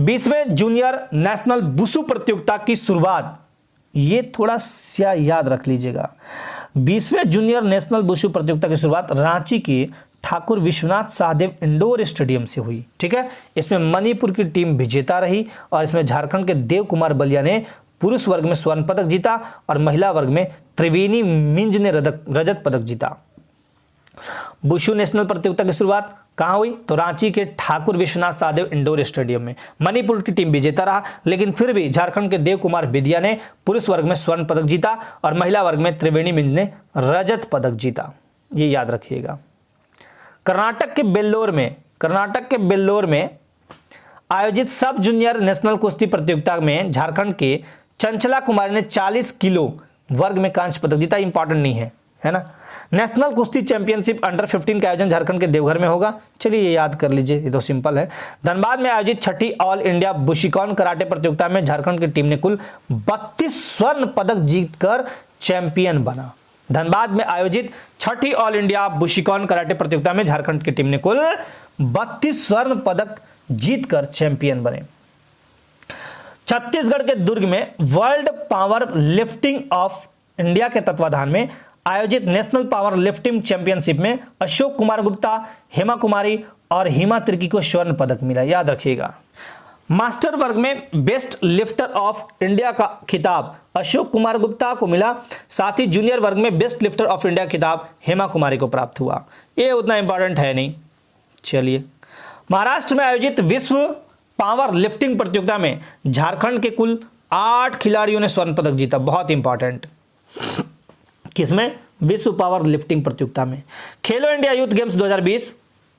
[SPEAKER 1] 20वें जूनियर नेशनल वुशु प्रतियोगिता की शुरुआत, ये थोड़ा सा याद रख लीजिएगा, 20वें जूनियर नेशनल वुशु प्रतियोगिता की शुरुआत रांची के ठाकुर विश्वनाथ सहदेव इंडोर स्टेडियम से हुई। ठीक है, इसमें मणिपुर की टीम विजेता रही और इसमें झारखंड के देव कुमार बलिया ने पुरुष वर्ग में स्वर्ण पदक जीता और महिला वर्ग में त्रिवेणी मिंज ने रजत पदक जीता। वुशु नेशनल प्रतियोगिता की शुरुआत कहां हुई? तो रांची के ठाकुर विश्वनाथ सहदेव इंडोर स्टेडियम में। मणिपुर की टीम विजेता रहा, लेकिन फिर भी झारखंड के देव कुमार बिदिया ने पुरुष वर्ग में स्वर्ण पदक जीता और महिला वर्ग में त्रिवेणी मिंज ने रजत पदक जीता, ये याद रखिएगा। कर्नाटक के बेल्लोर में आयोजित सब जूनियर नेशनल कुश्ती प्रतियोगिता में झारखंड के चंचला कुमारी ने 40 किलो वर्ग में कांस्य पदक जीता। इंपॉर्टेंट नहीं है ना। नेशनल कुश्ती चैंपियनशिप अंडर 15 का आयोजन झारखंड के देवघर में होगा, चलिए ये याद कर लीजिए, ये तो सिंपल है। धनबाद में आयोजित छठी ऑल इंडिया बुशिकॉन कराटे प्रतियोगिता में झारखंड की टीम ने कुल 32 स्वर्ण पदक जीतकर चैंपियन बना। धनबाद में आयोजित छठी ऑल इंडिया बुशिकॉन कराटे प्रतियोगिता में झारखंड की टीम ने कुल 32 स्वर्ण पदक जीतकर चैंपियन बने। छत्तीसगढ़ के दुर्ग में world power lifting of India के तत्वाधान में आयोजित नेशनल पावर लिफ्टिंग चैंपियनशिप में अशोक कुमार गुप्ता, हेमा कुमारी और हिमा तिर्की को स्वर्ण पदक मिला, याद रखिएगा। मास्टर वर्ग में बेस्ट लिफ्टर ऑफ इंडिया का खिताब अशोक कुमार गुप्ता को मिला, साथ ही जूनियर वर्ग में बेस्ट लिफ्टर ऑफ इंडिया खिताब हेमा कुमारी को प्राप्त हुआ। ये उतना इंपॉर्टेंट है नहीं। चलिए, महाराष्ट्र में आयोजित विश्व पावर लिफ्टिंग प्रतियोगिता में झारखंड के कुल 8 खिलाड़ियों ने स्वर्ण पदक जीता, बहुत इंपॉर्टेंट। किसमें? विश्व पावर लिफ्टिंग प्रतियोगिता में। खेलो इंडिया यूथ गेम्स 2020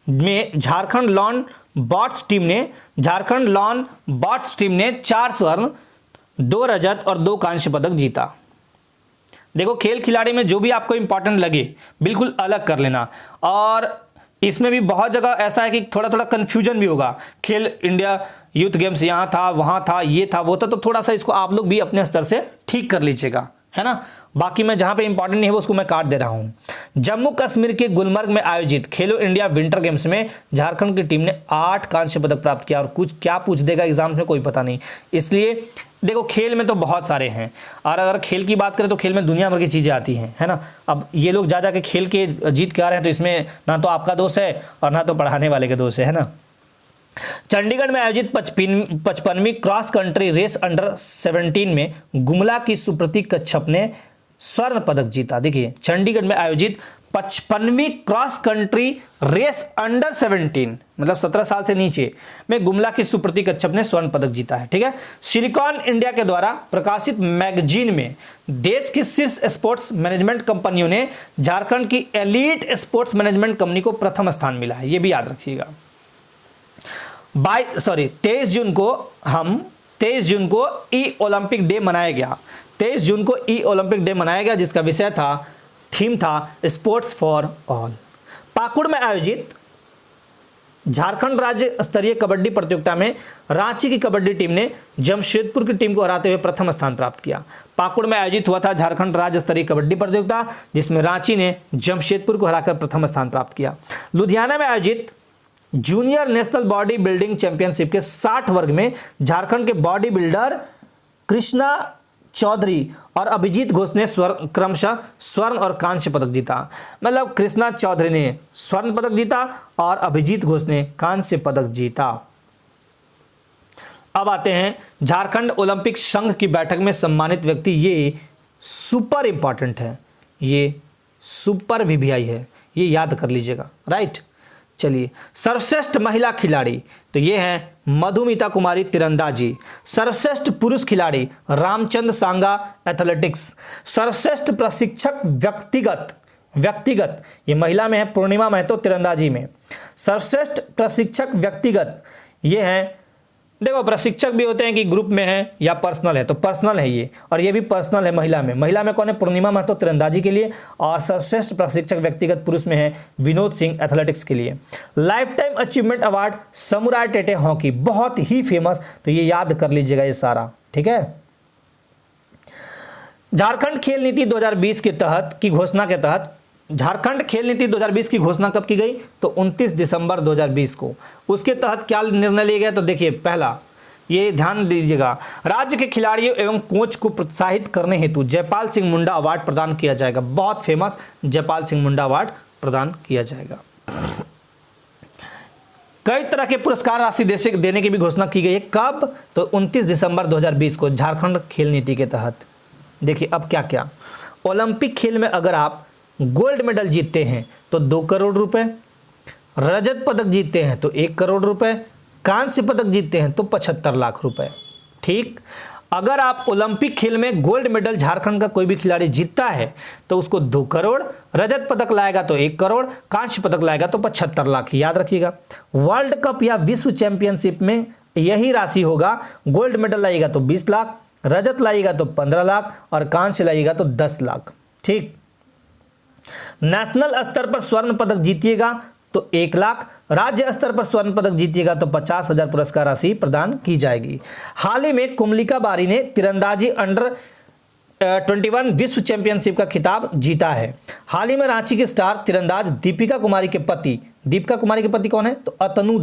[SPEAKER 1] में झारखंड लॉन बॉट्स टीम ने 4 स्वर्ण, 2 रजत और 2 कांस्य पदक जीता। देखो, खेल खिलाड़ी में जो भी आपको इंपॉर्टेंट लगे बिल्कुल अलग कर लेना, और इसमें भी बहुत जगह ऐसा है कि थोड़ा थोड़ा कंफ्यूजन भी होगा। खेल इंडिया यूथ गेम्स यहाँ था, वहाँ था, ये था, वो था, तो थोड़ा सा इसको आप लोग भी अपने स्तर से ठीक कर लीजिएगा, है ना। बाकी मैं जहाँ पे इंपॉर्टेंट नहीं है वो उसको मैं काट दे रहा हूँ। जम्मू कश्मीर के गुलमर्ग में आयोजित खेलो इंडिया विंटर गेम्स में झारखंड की टीम ने 8 कांस्य पदक प्राप्त किया, और कुछ क्या पूछ देगा एग्जाम्स में कोई पता नहीं। इसलिए देखो, खेल में तो बहुत सारे हैं, और अगर खेल की बात करें तो खेल में दुनिया भर की चीज़ें आती हैं, है ना। अब ये लोग जा के खेल के जीत के आ रहे हैं, तो इसमें ना तो आपका दोष है और ना तो पढ़ाने वाले का दोष है ना। चंडीगढ़ में आयोजित 55वीं क्रॉस कंट्री रेस अंडर 17 में गुमला की सुप्रीति कच्छप ने स्वर्ण पदक जीता। देखिए, चंडीगढ़ में आयोजित 55वीं क्रॉस कंट्री रेस अंडर 17 मतलब 17 साल से नीचे में गुमला की सुप्रीति कच्छप ने स्वर्ण पदक जीता है। ठीक है, सिलिकॉन इंडिया के द्वारा प्रकाशित मैगजीन में देश की शीर्ष स्पोर्ट्स मैनेजमेंट कंपनियों ने झारखंड की एलीट स्पोर्ट्स मैनेजमेंट कंपनी को प्रथम स्थान मिला है, ये भी याद रखिएगा। 23 जून को ई ओलंपिक डे मनाया गया। 23 जून को ई ओलंपिक डे मनाया गया, जिसका विषय था, थीम था स्पोर्ट्स फॉर ऑल। पाकुड़ में आयोजित झारखंड राज्य स्तरीय कबड्डी प्रतियोगिता में रांची की कबड्डी टीम ने जमशेदपुर की टीम को हराते हुए प्रथम स्थान प्राप्त किया। पाकुड़ में आयोजित हुआ था झारखंड राज्य स्तरीय कबड्डी प्रतियोगिता, जिसमें रांची ने जमशेदपुर को हराकर प्रथम स्थान प्राप्त किया। लुधियाना में आयोजित junior national body building championship के 60 वर्ग में झारखंड के बॉडी बिल्डर कृष्णा चौधरी और अभिजीत घोष ने क्रमशः स्वर्ण और कांस्य पदक जीता। मतलब कृष्णा चौधरी ने स्वर्ण पदक जीता और अभिजीत घोष ने कांस्य पदक जीता। अब आते हैं झारखंड ओलंपिक संघ की बैठक में सम्मानित व्यक्ति, ये सुपर इंपॉर्टेंट है, ये सुपर वीवीआई है, ये याद कर लीजिएगा, राइट। चलिए, सर्वश्रेष्ठ महिला खिलाड़ी तो ये हैं मधुमिता कुमारी तीरंदाजी। सर्वश्रेष्ठ पुरुष खिलाड़ी रामचंद्र सांगा एथलेटिक्स। सर्वश्रेष्ठ प्रशिक्षक व्यक्तिगत ये महिला में है पूर्णिमा महतो तीरंदाजी में। सर्वश्रेष्ठ प्रशिक्षक व्यक्तिगत ये हैं देखो प्रशिक्षक भी होते हैं कि ग्रुप में है या पर्सनल है, तो पर्सनल है ये, और ये भी पर्सनल है महिला में। महिला में कौन है? पूर्णिमा महतो तीरंदाजी के लिए, और सर्वश्रेष्ठ प्रशिक्षक व्यक्तिगत पुरुष में है विनोद सिंह एथलेटिक्स के लिए। Life time achievement award samurai Tete hockey, बहुत ही फेमस, तो ये याद कर लीजिएगा ये सारा, ठीक है। झारखंड खेल नीति 2020 के तहत की घोषणा के तहत, झारखंड खेल नीति 2020 की घोषणा कब की गई? तो 29 दिसंबर 2020 को। उसके तहत क्या निर्णय लिया गया? तो देखिए, पहला ये ध्यान दीजिएगा, राज्य के खिलाड़ियों एवं कोच को प्रोत्साहित करने हेतु जयपाल सिंह मुंडा अवार्ड प्रदान किया जाएगा। बहुत फेमस जयपाल सिंह मुंडा अवार्ड प्रदान किया जाएगा। कई तरह के पुरस्कार राशि देने की भी घोषणा की गई है। कब? तो 29 दिसंबर 2020 को झारखंड खेल नीति के तहत। देखिए अब क्या क्या, ओलंपिक खेल में अगर आप गोल्ड मेडल जीतते हैं तो 2 करोड़ रुपए, रजत पदक जीतते हैं तो 1 करोड़ रुपए, कांस्य पदक जीतते हैं तो 75 लाख रुपए। ठीक, अगर आप ओलंपिक खेल में गोल्ड मेडल झारखंड का कोई भी खिलाड़ी जीतता है तो उसको 2 करोड़, रजत पदक लाएगा तो 1 करोड़, कांस्य पदक लाएगा तो 75 लाख, याद रखिएगा। वर्ल्ड कप या विश्व चैंपियनशिप में यही राशि होगा, गोल्ड मेडल लाएगा तो 20 लाख, रजत लाएगा तो 15 लाख और कांस्य लाएगा तो 10 लाख। ठीक, नेशनल स्तर पर स्वर्ण पदक जीतिएगा तो 1 लाख, राज्य स्तर पर स्वर्ण पदक जीतिएगा तो 50,000 पुरस्कार राशि प्रदान की जाएगी। हाल ही में कुमलिका बारी ने तीरंदाजी अंडर 21 विश्व चैंपियनशिप का खिताब जीता है। हाल ही में रांची के स्टार तीरंदाज दीपिका कुमारी के पति कौन है? तो अतनु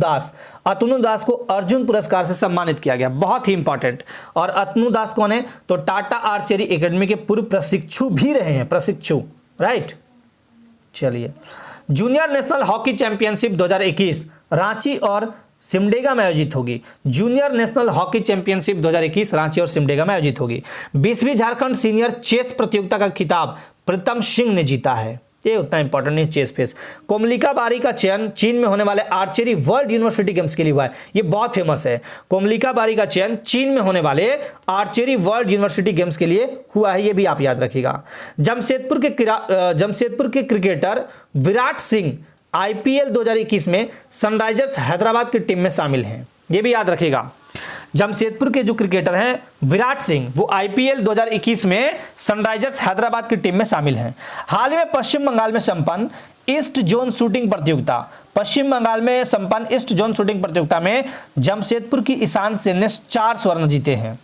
[SPEAKER 1] दास को अर्जुन पुरस्कार से सम्मानित किया गया, बहुत ही इंपॉर्टेंट। और अतनु दास कौन है? तो टाटा आर्चरी एकेडमी के पूर्व प्रशिक्षु भी रहे हैं, प्रशिक्षु, राइट। चलिए, junior national hockey championship 2021 Ranchi और सिमडेगा में आयोजित होगी। Junior national hockey championship 2021 Ranchi और सिमडेगा में आयोजित होगी। 20वीं झारखंड सीनियर चेस प्रतियोगिता का खिताब प्रीतम सिंह ने जीता है। ये उतना इंपॉर्टेंट नहीं, चेस फेस। कोमलिका बारी का चयन चीन में होने वाले आर्चरी वर्ल्ड यूनिवर्सिटी गेम्स के लिए हुआ है, ये बहुत फेमस है। कोमलिका बारी का चयन चीन में होने वाले आर्चरी वर्ल्ड यूनिवर्सिटी गेम्स के लिए हुआ है, ये भी आप याद रखिएगा। जमशेदपुर के क्रिकेटर विराट सिंह आईपीएल 2021 में सनराइजर्स हैदराबाद की टीम में शामिल हैं, ये भी याद रखिएगा। जमशेदपुर के जो क्रिकेटर हैं विराट सिंह, वो आईपीएल 2021 में सनराइजर्स हैदराबाद की टीम में शामिल हैं। हाल ही में पश्चिम बंगाल में संपन्न ईस्ट जोन शूटिंग प्रतियोगिता में जमशेदपुर की ईशान सेन ने 4 स्वर्ण जीते हैं।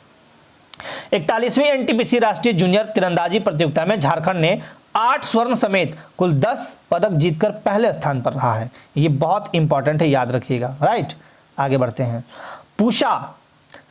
[SPEAKER 1] 41वीं एनटीपीसी राष्ट्रीय जूनियर तीरंदाजी प्रतियोगिता में झारखंड ने 8 स्वर्ण समेत कुल 10 पदक जीतकर पहले स्थान पर रहा है, ये बहुत इंपॉर्टेंट है, याद रखिएगा, राइट। आगे बढ़ते हैं। पूषा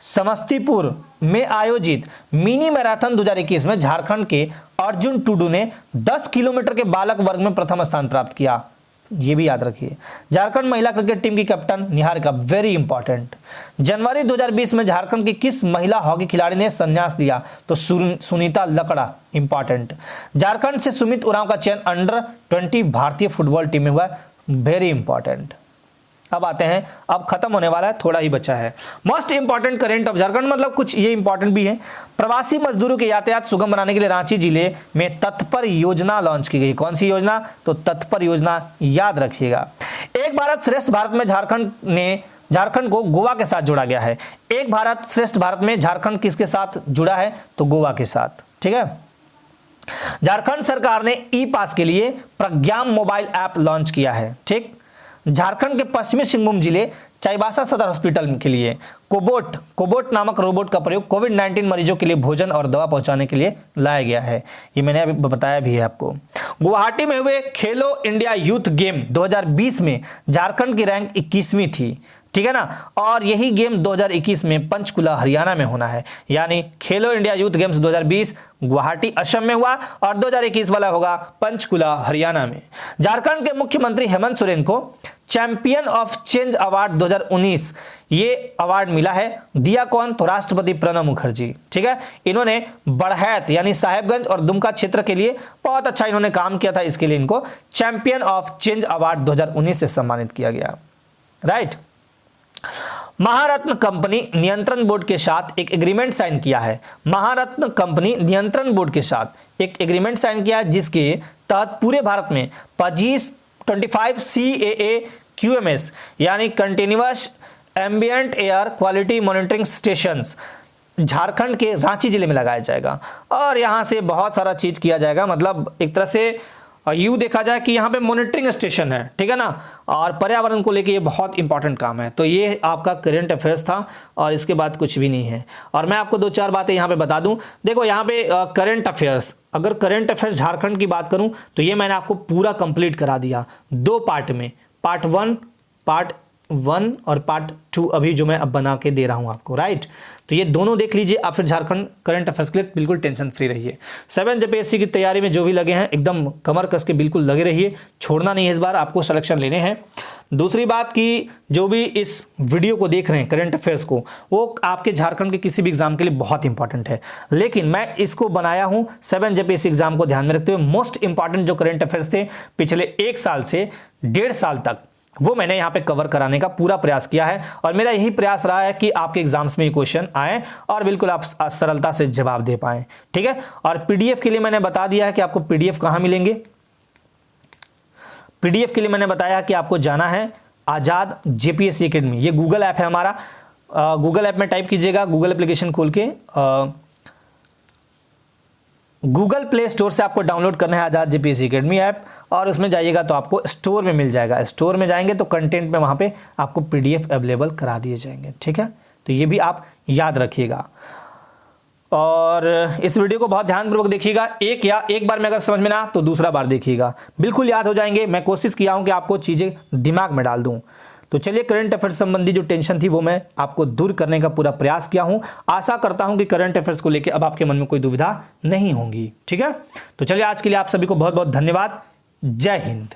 [SPEAKER 1] समस्तीपुर में आयोजित मिनी मैराथन 2021 में झारखंड के अर्जुन टुडू ने 10 किलोमीटर के बालक वर्ग में प्रथम स्थान प्राप्त किया, ये भी याद रखिए। झारखंड महिला क्रिकेट टीम की कैप्टन निहारिका, वेरी इंपॉर्टेंट। जनवरी 2020 में झारखंड की किस महिला हॉकी खिलाड़ी ने संन्यास लिया? तो सुनीता लकड़ा, इंपॉर्टेंट। झारखंड से सुमित उरांव का चयन अंडर 20 भारतीय फुटबॉल टीम में हुआ, वेरी इंपॉर्टेंट। अब आते हैं, अब खत्म होने वाला है, थोड़ा ही बचा है। Most important current of Jharkhand, मतलब कुछ ये इंपॉर्टेंट भी है। प्रवासी मजदूरों के यातायात सुगम बनाने के लिए रांची जिले में तत्पर योजना लॉन्च की गई। कौन सी योजना? तो तत्पर योजना, याद रखिएगा। एक भारत श्रेष्ठ भारत में झारखंड को गोवा के साथ जोड़ा गया है। एक भारत श्रेष्ठ भारत में झारखंड किसके साथ जुड़ा है? तो गोवा के साथ, ठीक है। झारखंड सरकार ने ई पास के लिए प्रज्ञाम मोबाइल ऐप लॉन्च किया है, ठीक। झारखंड के पश्चिमी सिंहभूम जिले चाईबासा सदर हॉस्पिटल के लिए कोबोट नामक रोबोट का प्रयोग कोविड-19 मरीजों के लिए भोजन और दवा पहुंचाने के लिए लाया गया है, ये मैंने अभी बताया भी है आपको। गुवाहाटी में हुए खेलो इंडिया यूथ गेम 2020 में झारखंड की रैंक 21वीं थी, ठीक है ना। और यही गेम 2021 में पंचकुला हरियाणा में होना है, यानी खेलो India youth games 2020 Guwahati Assam में हुआ और 2021 वाला होगा पंचकुला हरियाणा में। झारखंड के मुख्यमंत्री हेमंत सोरेन को चैंपियन ऑफ चेंज अवार्ड 2019 ये अवार्ड मिला है, दिया कौन? तो राष्ट्रपति प्रणब मुखर्जी, ठीक है। इन्होंने बढ़ैत यानी साहेबगंज और दुमका क्षेत्र के लिए बहुत अच्छा इन्होंने काम किया था, इसके लिए इनको चैंपियन ऑफ चेंज अवार्ड 2019 से सम्मानित किया गया, राइट। महारत्न कंपनी नियंत्रण बोर्ड के साथ एक एग्रीमेंट साइन किया है। महारत्न कंपनी नियंत्रण बोर्ड के साथ एक एग्रीमेंट साइन किया है, जिसके तहत पूरे भारत में 25 CAA QMS यानी continuous ambient air quality monitoring station Jharkhand के रांची जिले में लगाया जाएगा और यहाँ से बहुत सारा चीज किया जाएगा। मतलब एक तरह से यूँ देखा जाए कि यहाँ पे मॉनिटरिंग स्टेशन है, ठीक है ना, और पर्यावरण को लेके ये बहुत इंपॉर्टेंट काम है। तो ये आपका करंट अफेयर्स था और इसके बाद कुछ भी नहीं है। और मैं आपको 2-4 बातें यहाँ पे बता दूं। देखो यहाँ पे करंट अफेयर्स, अगर करंट अफेयर्स झारखंड की बात करूं तो ये मैंने आपको पूरा कंप्लीट करा दिया 2 पार्ट में, पार्ट 1 और पार्ट 2 अभी जो मैं अब बना के दे रहा हूं आपको, राइट। तो ये दोनों देख लीजिए आप, फिर झारखंड करंट अफेयर्स के लिए बिल्कुल टेंशन फ्री रहिए। 7 JPSC की तैयारी में जो भी लगे हैं एकदम कमर कस के बिल्कुल लगे रहिए, छोड़ना नहीं है, इस बार आपको सिलेक्शन लेने हैं। दूसरी बात कि जो भी इस वीडियो को देख रहे हैं करंट अफेयर्स को, वो आपके झारखंड के किसी भी एग्जाम के लिए बहुत इंपॉर्टेंट है, लेकिन मैं इसको बनाया हूं 7 JPSC एग्जाम को ध्यान में रखते हुए। मोस्ट इंपॉर्टेंट जो करंट अफेयर्स थे पिछले 1 साल से 1.5 साल तक, वो मैंने यहाँ पे कवर कराने का पूरा प्रयास किया है और मेरा यही प्रयास रहा है कि आपके एग्जाम्स में ये क्वेश्चन आए और बिल्कुल आप सरलता से जवाब दे पाएं, ठीक है। और पीडीएफ के लिए मैंने बता दिया है कि आपको पीडीएफ कहाँ मिलेंगे। पीडीएफ के लिए मैंने बताया कि आपको जाना है आजाद जेपीएससी एकेडमी, ये गूगल ऐप है हमारा। गूगल ऐप में टाइप कीजिएगा, गूगल एप्लीकेशन खोल के गूगल प्ले स्टोर से आपको डाउनलोड करना है आजाद जेपीएससी एकेडमी ऐप और उसमें जाइएगा तो आपको स्टोर में मिल जाएगा। स्टोर में जाएंगे तो कंटेंट में वहाँ पे आपको पीडीएफ अवेलेबल करा दिए जाएंगे, ठीक है। तो ये भी आप याद रखिएगा और इस वीडियो को बहुत ध्यानपूर्वक देखिएगा। एक बार में अगर समझ में ना तो दूसरा बार देखिएगा, बिल्कुल याद हो जाएंगे। मैं कोशिश किया हूँ कि आपको चीज़ें दिमाग में डाल दूँ। तो चलिए, करंट अफेयर्स संबंधी जो टेंशन थी वो मैं आपको दूर करने का पूरा प्रयास किया हूं। आशा करता हूं कि करंट अफेयर्स को लेकर अब आपके मन में कोई दुविधा नहीं होगी, ठीक है। तो चलिए, आज के लिए आप सभी को बहुत बहुत धन्यवाद। जय हिंद।